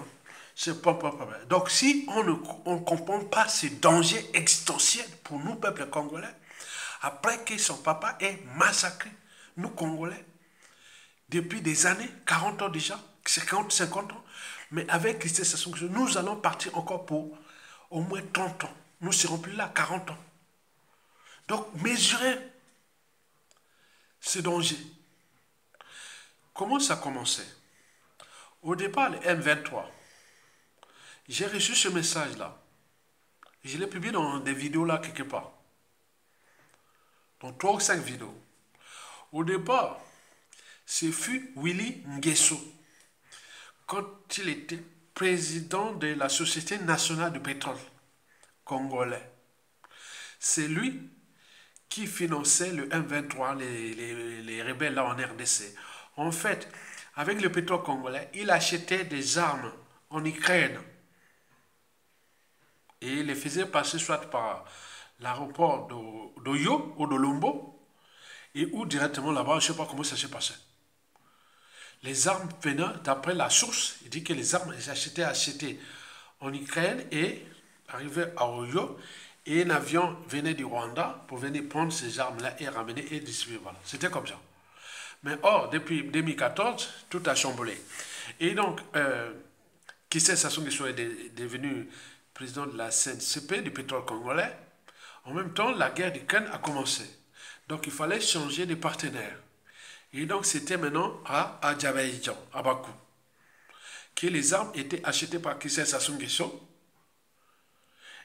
c'est pas. Donc si on ne comprend pas ces dangers existentiels pour nous, peuple congolais, après que son papa ait massacré nous Congolais, depuis des années, 40 ans déjà, 50, 50 ans, mais avec Christ Sassou Nguesso, nous allons partir encore pour au moins 30 ans. Nous ne serons plus là, 40 ans. Donc, mesurez ce danger. Comment ça a commencé? Au départ, le M23, j'ai reçu ce message-là. Je l'ai publié dans des vidéos là quelque part. Dans 3 ou 5 vidéos. Au départ, ce fut Willy Nguesso, quand il était président de la Société nationale de pétrole congolais. C'est lui qui finançait le M23, les rebelles là en RDC. En fait, avec le pétrole congolais, il achetait des armes en Ukraine. Et il les faisait passer soit par l'aéroport d'Oyo ou de Lombo, et ou directement là-bas, je ne sais pas comment ça s'est passé. Les armes venant, d'après la source, il dit que les armes étaient achetées en Ukraine et arrivaient à Oyo, et un avion venait du Rwanda pour venir prendre ces armes-là et ramener et distribuer. Voilà. C'était comme ça. Mais or, depuis 2014, tout a chamboulé. Et donc, Kissé Sassou Nguesso est devenu président de la CNCP, du pétrole congolais. En même temps, la guerre d'Ukraine a commencé. Donc, il fallait changer de partenaire. Et donc, c'était maintenant à Adjabadjan, à Bakou, que les armes étaient achetées par Kissé Sassou Nguesso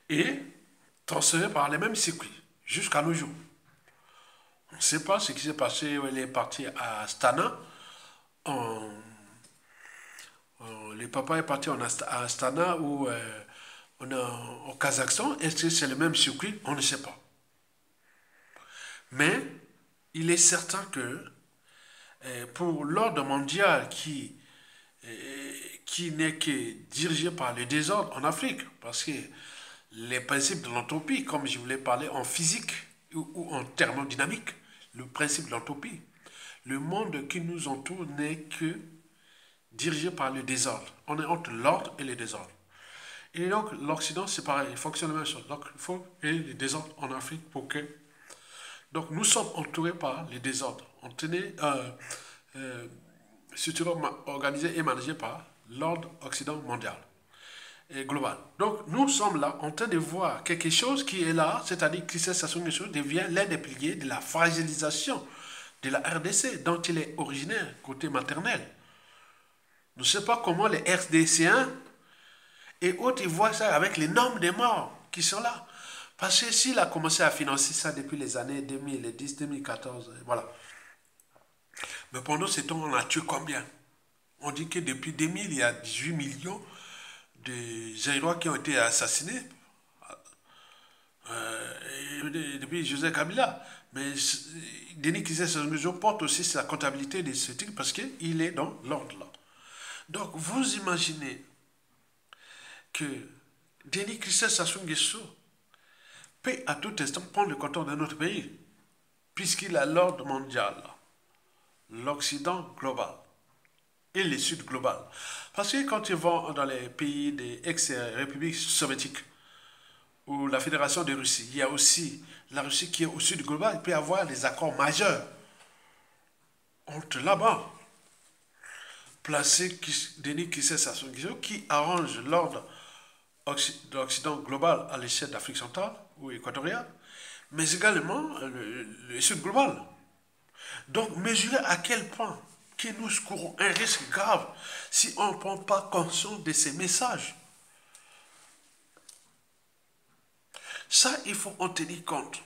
et transférées par les mêmes circuits, jusqu'à nos jours. On ne sait pas ce qui s'est passé, elle est partie à Astana. Le papa est parti à Astana ou au Kazakhstan. Est-ce que c'est le même circuit? On ne sait pas. Mais il est certain que pour l'ordre mondial qui n'est que dirigé par le désordre en Afrique, parce que les principes de l'entropie, comme je voulais parler en physique ou en thermodynamique, le principe de l'entropie, le monde qui nous entoure n'est que dirigé par le désordre. On est entre l'ordre et le désordre. Et donc l'Occident, c'est pareil, il fonctionne la même chose. Donc il faut qu'il y ait le désordre en Afrique pour que... Donc nous sommes entourés par les désordres. On tenait organisé et managé par l'ordre occident mondial et global. Donc nous sommes là en train de voir quelque chose qui est là, c'est-à-dire que Christ Sassou Nguesso devient l'un des piliers de la fragilisation de la RDC, dont il est originaire, côté maternel. Je ne sais pas comment les RDCiens et autres ils voient ça avec les nombres de morts qui sont là. Parce que s'il a commencé à financer ça depuis les années 2010, 2014, voilà. Mais pendant ce temps, on a tué combien? On dit que depuis 2000, il y a 18 millions de Zaïrois qui ont été assassinés depuis José Kabila. Mais Denis Sassou Nguesso porte aussi sa comptabilité de ce truc parce qu'il est dans l'ordre là. Donc vous imaginez que Denis Sassou Nguesso peut à tout instant prendre le contrôle de notre pays, puisqu'il a l'ordre mondial, l'Occident global et le Sud global. Parce que quand ils vont dans les pays des ex-républiques soviétiques ou la Fédération de Russie, il y a aussi la Russie qui est au Sud global, il peut y avoir des accords majeurs entre là-bas. Placer Denis Sassou Nguesso qui arrange l'ordre de l'Occident global à l'échelle d'Afrique centrale ou équatoriale, mais également le Sud global. Donc, mesurez à quel point que nous courons un risque grave si on ne prend pas conscience de ces messages. Ça, il faut en tenir compte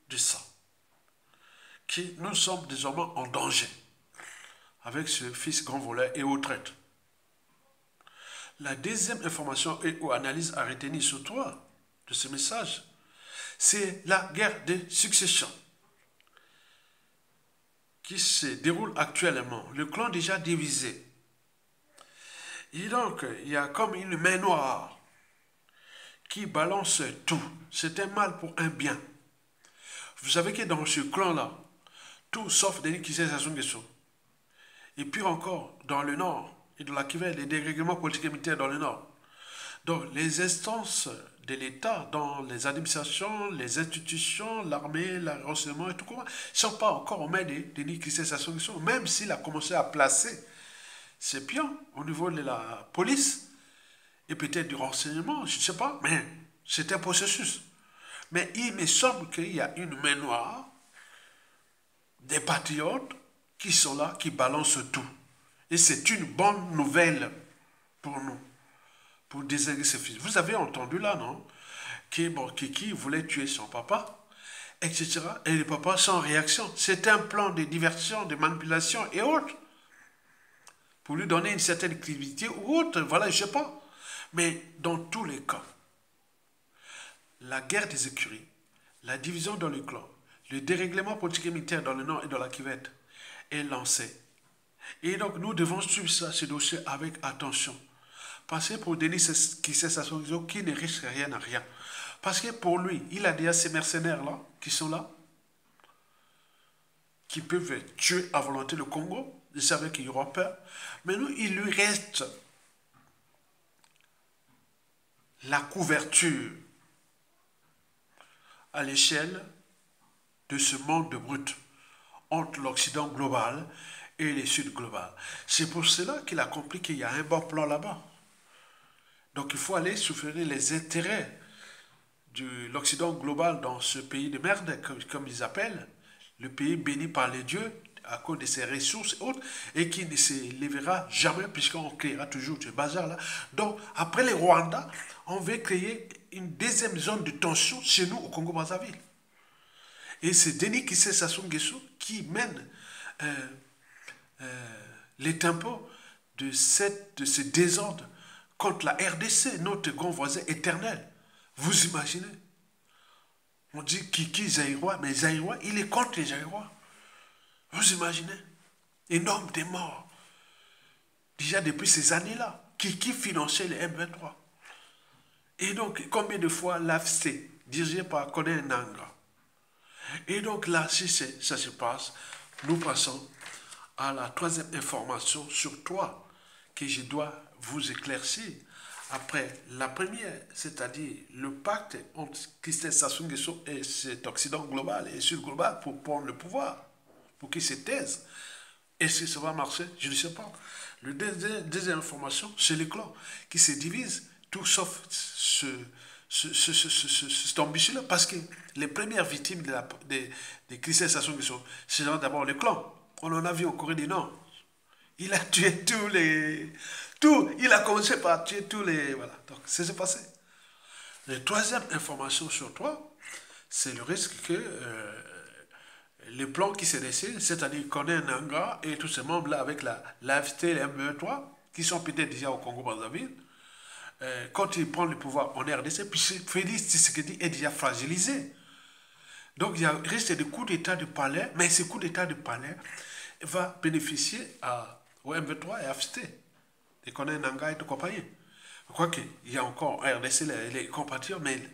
de ça. Que nous sommes désormais en danger avec ce fils grand voleur et aux traites. La deuxième information et ou analyse à retenir sur toi de ce message, c'est la guerre de succession qui se déroule actuellement. Le clan déjà divisé Et donc, il y a comme une main noire qui balance tout. C'est un mal pour un bien. Vous savez que dans ce clan-là, tout sauf Denis Kissé Sassou Nguesso. Et puis encore, dans le nord, et dans la Kivu, les dérèglements politiques et militaires dans le nord. Donc, les instances de l'État, dans les administrations, les institutions, l'armée, le renseignement et tout, ne sont pas encore aux mains de Denis Kissé Sassou Nguesso, même s'il a commencé à placer ses pions au niveau de la police et peut-être du renseignement, je ne sais pas, mais c'est un processus. Mais il me semble qu'il y a une main noire des patriotes qui sont là, qui balancent tout. Et c'est une bonne nouvelle pour nous, pour désinguer ses fils. Vous avez entendu là, non? Kiki voulait tuer son papa, etc. Et le papa sans réaction. C'est un plan de diversion, de manipulation et autres. Pour lui donner une certaine crédibilité ou autre, voilà, je ne sais pas. Mais dans tous les cas, la guerre des écuries, la division dans le clan, le dérèglement politique et militaire dans le nord et dans la Kivette est lancé. Et donc nous devons suivre ça, ce dossier avec attention. Parce que pour Denis Kissé Sassou Nguesso, qui ne risque rien à rien. Parce que pour lui, il a déjà ces mercenaires-là, qui sont là, qui peuvent tuer à volonté le Congo. Il savait qu'il y aura peur. Mais nous, il lui reste la couverture à l'échelle de ce monde de brut entre l'Occident global et le Sud global. C'est pour cela qu'il a compris qu'il y a un bon plan là-bas. Donc il faut aller souffrir les intérêts de l'Occident global dans ce pays de merde, comme ils appellent, le pays béni par les dieux à cause de ses ressources et autres, et qui ne se lèvera jamais puisqu'on créera toujours ce bazar-là. Donc après les Rwandais, on veut créer une deuxième zone de tension chez nous au Congo-Brazzaville. Et c'est Denis Kissé Sassou Nguesso qui mène les tempos de ce désordre contre la RDC, notre grand voisin éternel. Vous imaginez? On dit Kiki Zaïrois, mais Zaïrois, il est contre les Zaïrois. Vous imaginez? Énorme des morts. Déjà depuis ces années-là, Kiki finançait les M23. Et donc, combien de fois l'AFC, dirigé par Corneille Nangaa. Et donc là, si ça se passe, nous passons à la troisième information sur toi que je dois vous éclaircir. Après la première, c'est-à-dire le pacte entre Kissé Sassou Nguesso et cet Occident global et Sud global pour prendre le pouvoir, pour qu'ils se taisent. Est-ce que ça va marcher? Je ne sais pas. La deuxième information, c'est les clans qui se divisent, tout sauf cet ambitieux-là, parce que les premières victimes de Kissé Sassou Nguesso, c'est d'abord les clans. On en a vu en Corée du Nord. Il a tué tous les... il a commencé par tuer tous les... Voilà, donc c'est ce qui s'est passé. La troisième information sur toi, c'est le risque que les plans qui se dessinent, c'est-à-dire Corneille Nangaa et tous ces membres-là avec l'AFT et les ME3, qui sont peut-être déjà au Congo-Brazzaville, quand ils prennent le pouvoir en RDC, puis Félix Tshisekedi est déjà fragilisé. Donc il y a risque de coups d'État de palais, mais ce coup d'État de palais va bénéficier au M23 et à FT, et Corneille Nangaa et tout compagnie. Je crois qu'il y a encore en RDC les compatriotes, mais il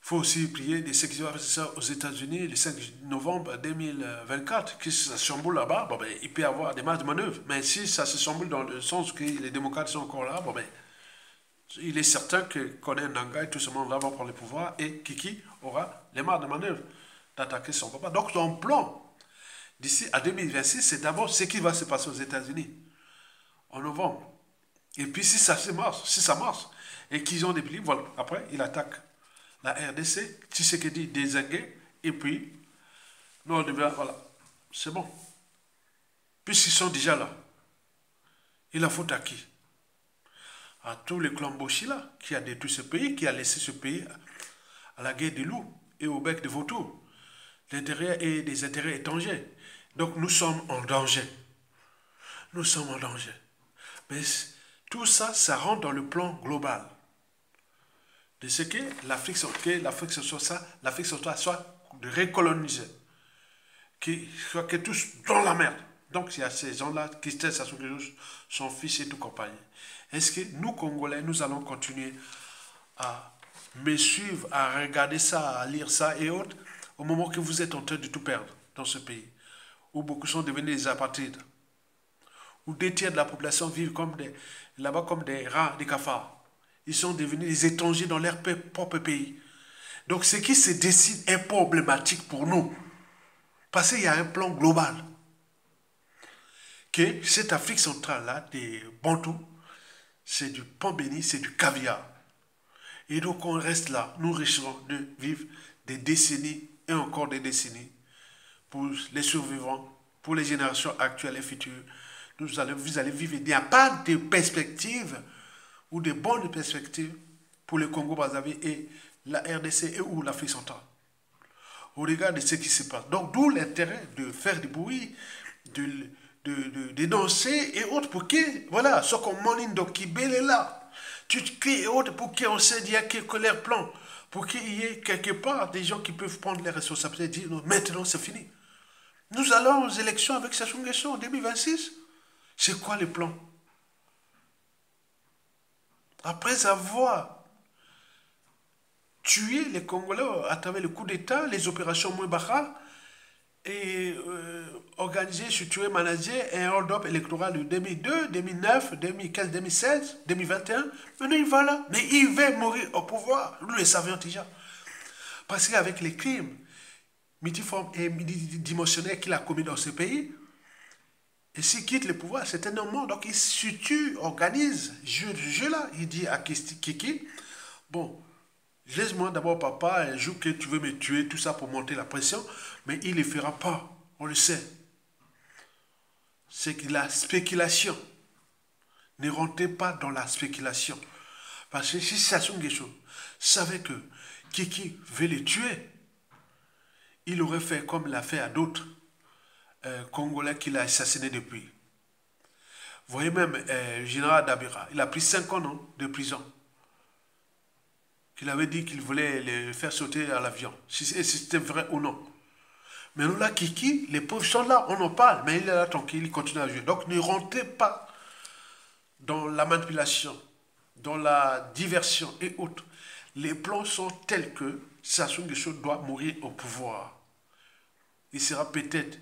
faut aussi prier de ce qui va passer ça aux États-Unis le 5 novembre 2024, que ça chamboule là-bas, bon, ben, il peut y avoir des marges de manœuvre. Mais si ça se chamboule dans le sens que les démocrates sont encore là, bon, ben, il est certain que Corneille Nangaa et tout ce monde-là vont prendre le pouvoir et Kiki aura les marges de manœuvre d'attaquer son papa. Donc son plan d'ici à 2026, c'est d'abord ce qui va se passer aux États-Unis en novembre. Et puis si ça marche, et qu'ils ont des plis, voilà, après il attaque la RDC, Tshisekedi désingué, et puis nous on devient, voilà, c'est bon. Puisqu'ils sont déjà là, il a faute à qui? À tous les clans Bochila qui a détruit ce pays, qui a laissé ce pays à la guerre des loups et au bec de vautours. L'intérêt est des intérêts étrangers. Donc nous sommes en danger. Nous sommes en danger. Mais tout ça, ça rentre dans le plan global. De ce que l'Afrique soit de recoloniser. Que tous dans la merde. Donc il y a ces gens-là, Christelle Sassou Nguesso, son fils et tout compagnie. Est-ce que nous, Congolais, nous allons continuer à me suivre, à regarder ça, à lire ça et autres, au moment que vous êtes en train de tout perdre dans ce pays, où beaucoup sont devenus des apatrides, où 2 tiers de la population vivent là-bas comme des rats, des cafards. Ils sont devenus des étrangers dans leur propre pays. Donc ce qui se décide est problématique pour nous. Parce qu'il y a un plan global. Que cette Afrique centrale-là, des Bantous, c'est du pain béni, c'est du caviar. Et donc on reste là, nous risquons de vivre des décennies et encore des décennies pour les survivants, pour les générations actuelles et futures. Vous allez vivre. Il n'y a pas de perspective ou de bonnes perspectives pour le Congo-Brazzaville et la RDC et ou l'Afrique centrale. Au regard de ce qui se passe. Donc d'où l'intérêt de faire du bruit, de danser et autres pour que, voilà, ce qu'on monine donc qui est là. Tu cries et autres pour qu'on sait qu'il y a quelques leur plan. Pour qu'il y ait quelque part des gens qui peuvent prendre les responsabilités et dire non, maintenant c'est fini. Nous allons aux élections avec Sassou Nguesso en 2026. C'est quoi le plan? Après avoir tué les Congolais à travers le coup d'État, les opérations Mouébara, et organisé, structuré, managé un hold-up électoral de 2002, 2009, 2015, 2016, 2021. Maintenant, il va là. Mais il va mourir au pouvoir. Nous le savions déjà. Parce qu'avec les crimes multiformes et multidimensionnels qu'il a commis dans ce pays, et s'il quitte le pouvoir, c'est un homme mort. Donc, il structure, organise, jeu là. Il dit à Kiki, bon, laisse-moi d'abord, papa, un jour que tu veux me tuer, tout ça pour monter la pression, mais il ne le fera pas, on le sait. C'est que la spéculation. Ne rentrez pas dans la spéculation. Parce que si Sassou Nguesso savait que Kiki veut le tuer, il aurait fait comme il l'a fait à d'autres Congolais qu'il a assassinés depuis. Vous voyez même le général Dabira, il a pris 5 ans non, de prison. Qu'il avait dit qu'il voulait le faire sauter à l'avion, si c'était vrai ou non. Mais nous là, Kiki, les pauvres sont là, on en parle, mais il est là tranquille, il continue à jouer. Donc ne rentrez pas dans la manipulation, dans la diversion et autres. Les plans sont tels que Sassou Nguesso doit mourir au pouvoir. Il sera peut-être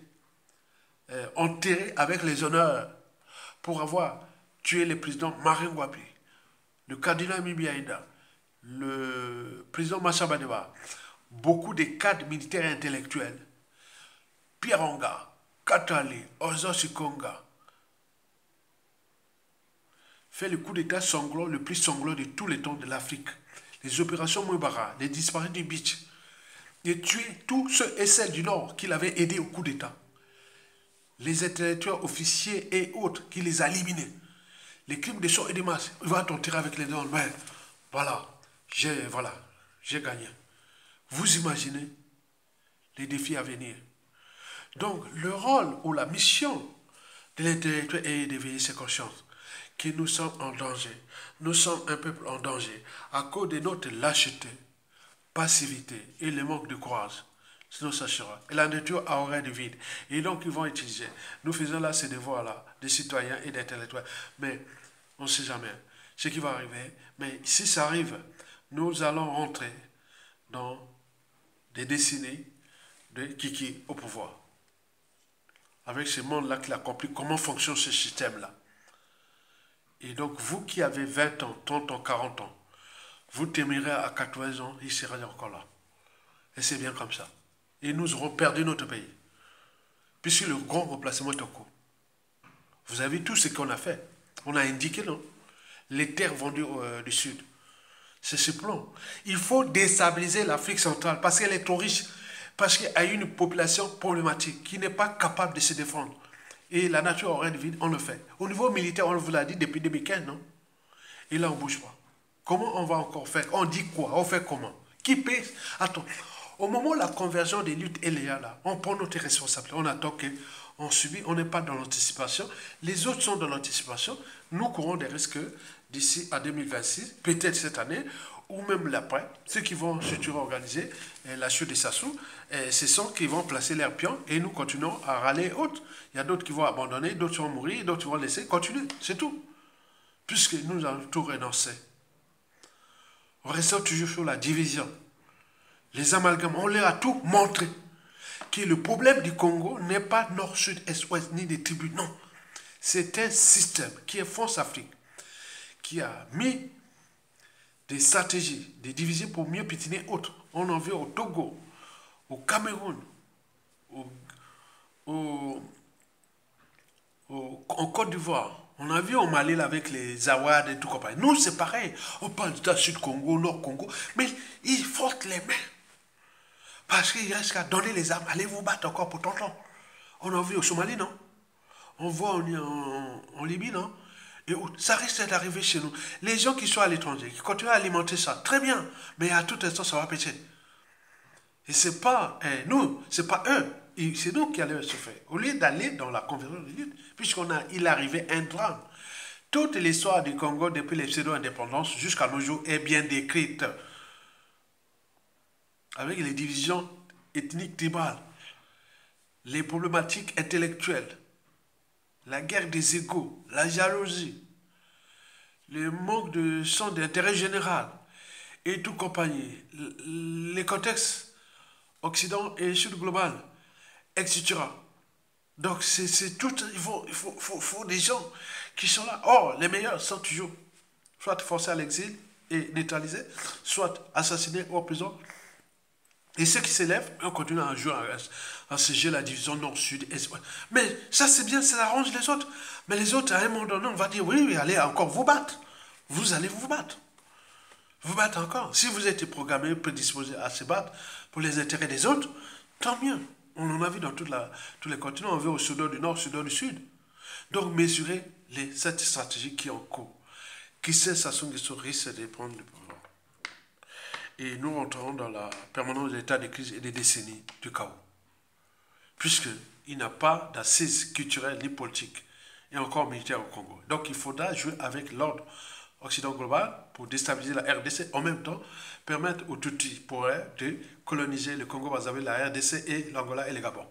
enterré avec les honneurs pour avoir tué le président Marine Ngouabi, le cardinal Mimi Aïda, le président Machabadeba, beaucoup de cadres militaires et intellectuels, Pierre Onga, Katali, Ozo Sikonga, fait le coup d'état sanglant, le plus sanglant de tous les temps de l'Afrique. Les opérations Mouébara, les disparus du beach, et tué tous ceux et celles du Nord qui l'avaient aidé au coup d'état. Les intellectuels, officiers et autres qui les a éliminés. Les crimes de sang et de masse, il va t'enterrer avec les dents. Mais voilà, j'ai gagné. Vous imaginez les défis à venir. Donc, le rôle ou la mission de l'intellectuel est d'éveiller ses consciences que nous sommes en danger. Nous sommes un peuple en danger à cause de notre lâcheté, passivité et le manque de courage. Sinon, ça sera. Et la nature a horreur du vide. Et donc, ils vont utiliser. Nous faisons là ces devoirs-là, des citoyens et d'intellectuels. Mais on ne sait jamais ce qui va arriver. Mais si ça arrive, nous allons rentrer dans des décennies de Kiki au pouvoir. Avec ce monde-là qu'il a compris comment fonctionne ce système-là. Et donc, vous qui avez 20 ans, 30 ans, 40 ans, vous témirez à 80 ans, il sera encore là. Et c'est bien comme ça. Et nous aurons perdu notre pays. Puisque le grand remplacement est en cours. Vous avez vu tout ce qu'on a fait. On a indiqué, non? Les terres vendues du Sud. C'est ce plan. Il faut déstabiliser l'Afrique centrale parce qu'elle est trop riche. Parce qu'il y a une population problématique qui n'est pas capable de se défendre. Et la nature aurait de vide, on le fait. Au niveau militaire, on vous l'a dit depuis 2015, non? Et là, on ne bouge pas. Comment on va encore faire? On dit quoi? On fait comment? Qui paie? Attends. Au moment où la convergence des luttes est là, on prend notre responsabilité. On attend qu'on subit, on n'est pas dans l'anticipation. Les autres sont dans l'anticipation. Nous courons des risques d'ici à 2026, peut-être cette année, ou même l'après, ceux qui vont se organiser la chute de Sassou, ce sont qui vont placer leurs pions et nous continuons à râler autres. Il y a d'autres qui vont abandonner, d'autres vont mourir, d'autres vont laisser continuer. C'est tout. Puisque nous avons tout renoncé. On reste toujours sur la division. Les amalgames, on leur a tout montré. Que le problème du Congo n'est pas nord, sud, est, ouest, ni des tribus. Non. C'est un système qui est France-Afrique, qui a mis des stratégies, des divisions pour mieux piétiner autres. On en vit au Togo, au Cameroun, en Côte d'Ivoire. On a vu au Mali là, avec les Awad et tout compagnie. Nous, c'est pareil. On parle du Sud-Congo, Nord-Congo, mais ils frottent les mains. Parce qu'il reste qu'à donner les armes. Allez vous battre encore pour tonton. On a vu au Somalie, non? On voit en Libye, non? Et ça risque d'arriver chez nous. Les gens qui sont à l'étranger, qui continuent à alimenter ça, très bien. Mais à tout instant, ça va péter. Et c'est pas nous, c'est pas eux. C'est nous qui allons se faire. Au lieu d'aller dans la conversion de lutte, il arrivait un drame. Toute l'histoire du Congo depuis les pseudo-indépendances jusqu'à nos jours est bien décrite. Avec les divisions ethniques tribales, les problématiques intellectuelles, la guerre des égaux, la jalousie, le manque de sens d'intérêt général et tout compagnie, les contextes Occident et Sud global, etc. Donc c'est tout, il faut des gens qui sont là. Or, les meilleurs sont toujours soit forcés à l'exil et neutralisés, soit assassinés ou en prison. Et ceux qui s'élèvent, on continue à jouer, à siéger la division nord-sud. Mais ça, c'est bien, ça arrange les autres. Mais les autres, à un moment donné, on va dire, oui, allez encore vous battre. Vous allez vous battre. Vous battre encore. Si vous êtes programmé, prédisposé à se battre pour les intérêts des autres, tant mieux. On en a vu dans tous les continents. On veut au Soudan du Nord, au Soudan du Sud. Donc, mesurez cette stratégie qui est en cours. Qui sait, Sassou Nguesso risque de prendre le pouvoir. Et nous rentrons dans la permanence de l'état de crise et des décennies du chaos. Puisqu'il n'y a pas d'assises culturelles ni politiques, et encore militaires au Congo. Donc il faudra jouer avec l'ordre occident global pour déstabiliser la RDC, en même temps permettre aux Tutsis pourraient de coloniser le Congo-Brazzaville, la RDC et l'Angola et le Gabon.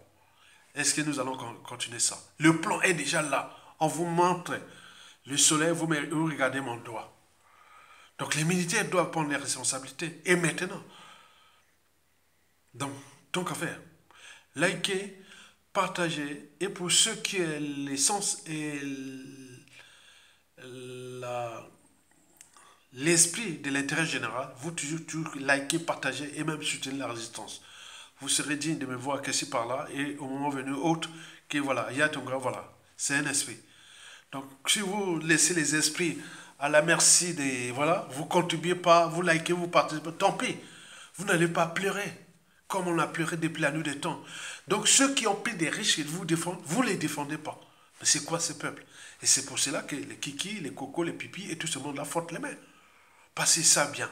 Est-ce que nous allons continuer ça? Le plan est déjà là. On vous montre le soleil, vous regardez mon doigt. Donc les militaires doivent prendre les responsabilités. Et maintenant, donc, tant qu'à faire, likez, partagez, et pour ceux qui ont l'essence et l'esprit de l'intérêt général, vous toujours likez, partagez et même soutenez la résistance. Vous serez digne de me voir qu'ici par là, et au moment venu, autre, que voilà, il y a ton grand, voilà, c'est un esprit. Donc, si vous laissez les esprits à la merci des... Voilà, vous ne contribuez pas, vous likez, vous participez, tant pis. Vous n'allez pas pleurer, comme on a pleuré depuis la nuit des temps. Donc ceux qui ont pris des risques et vous défendent, vous ne les défendez pas. Mais c'est quoi ce peuple? Et c'est pour cela que les kikis, les cocos, les pipis et tout ce monde-là frottent les mains. Passez ça bien,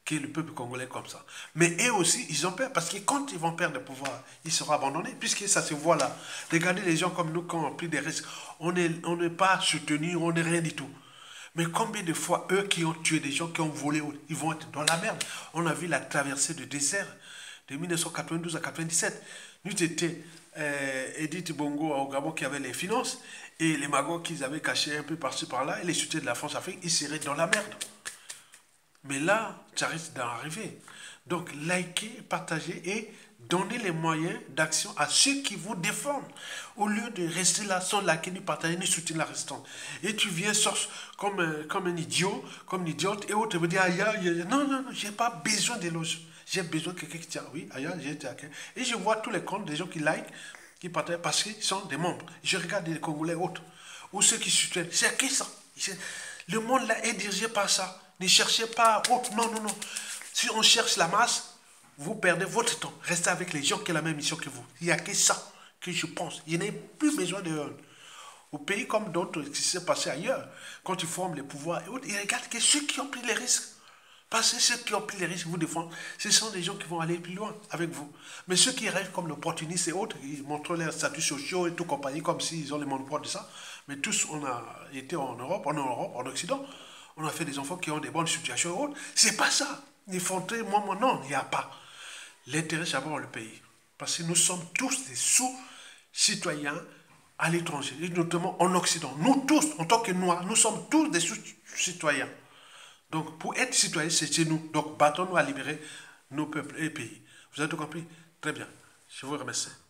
que le peuple congolais est comme ça. Mais eux aussi, ils ont peur, parce que quand ils vont perdre le pouvoir, ils seront abandonnés, puisque ça se voit là. Regardez les gens comme nous, quand on a pris des risques, on n'est pas soutenus, on n'est rien du tout. Mais combien de fois, eux qui ont tué des gens, qui ont volé, ils vont être dans la merde. On a vu la traversée du désert de 1992 à 1997. Nous étions Edith Bongo au Gabon qui avait les finances et les magos qu'ils avaient cachés un peu par-ci par-là et les soutiens de la France-Afrique, ils seraient dans la merde. Mais là, ça risque d'arriver. Donc, likez, partagez et donnez les moyens d'action à ceux qui vous défendent. Au lieu de rester là sans liker, ni partager, ni soutenir la restante. Et tu viens comme un idiot, comme une idiote, et autres me dire, non, j'ai pas besoin d'éloges. J'ai besoin de quelqu'un qui tient, oui, j'ai été à quelqu'un. Et je vois tous les comptes des gens qui like, qui partagent, parce qu'ils sont des membres. Je regarde les Congolais autres, ou ceux qui soutiennent. C'est qui ça? Le monde là est dirigé par ça. Ne cherchez pas autre. Non. Si on cherche la masse, vous perdez votre temps. Restez avec les gens qui ont la même mission que vous. Il n'y a que ça que je pense. Il n'y a plus besoin de... Au pays comme d'autres, ce qui s'est passé ailleurs, quand ils forment les pouvoirs et autres, ils regardent que ceux qui ont pris les risques. Parce que ceux qui ont pris les risques vous défendent, ce sont des gens qui vont aller plus loin avec vous. Mais ceux qui rêvent comme l'opportuniste et autres, ils montrent leurs statuts sociaux et tout compagnie, comme s'ils ont les monopoles de ça. Mais tous, on a été en Europe, en Occident. on a fait des enfants qui ont des bonnes situations. C'est pas ça. Ils font moi, non, il n'y a pas. L'intérêt, c'est d'abord le pays. Parce que nous sommes tous des sous-citoyens à l'étranger, et notamment en Occident. Nous tous, en tant que Noirs, nous sommes tous des sous-citoyens. Donc, pour être citoyen, c'est chez nous. Donc, battons-nous à libérer nos peuples et pays. Vous avez tout compris? Très bien. Je vous remercie.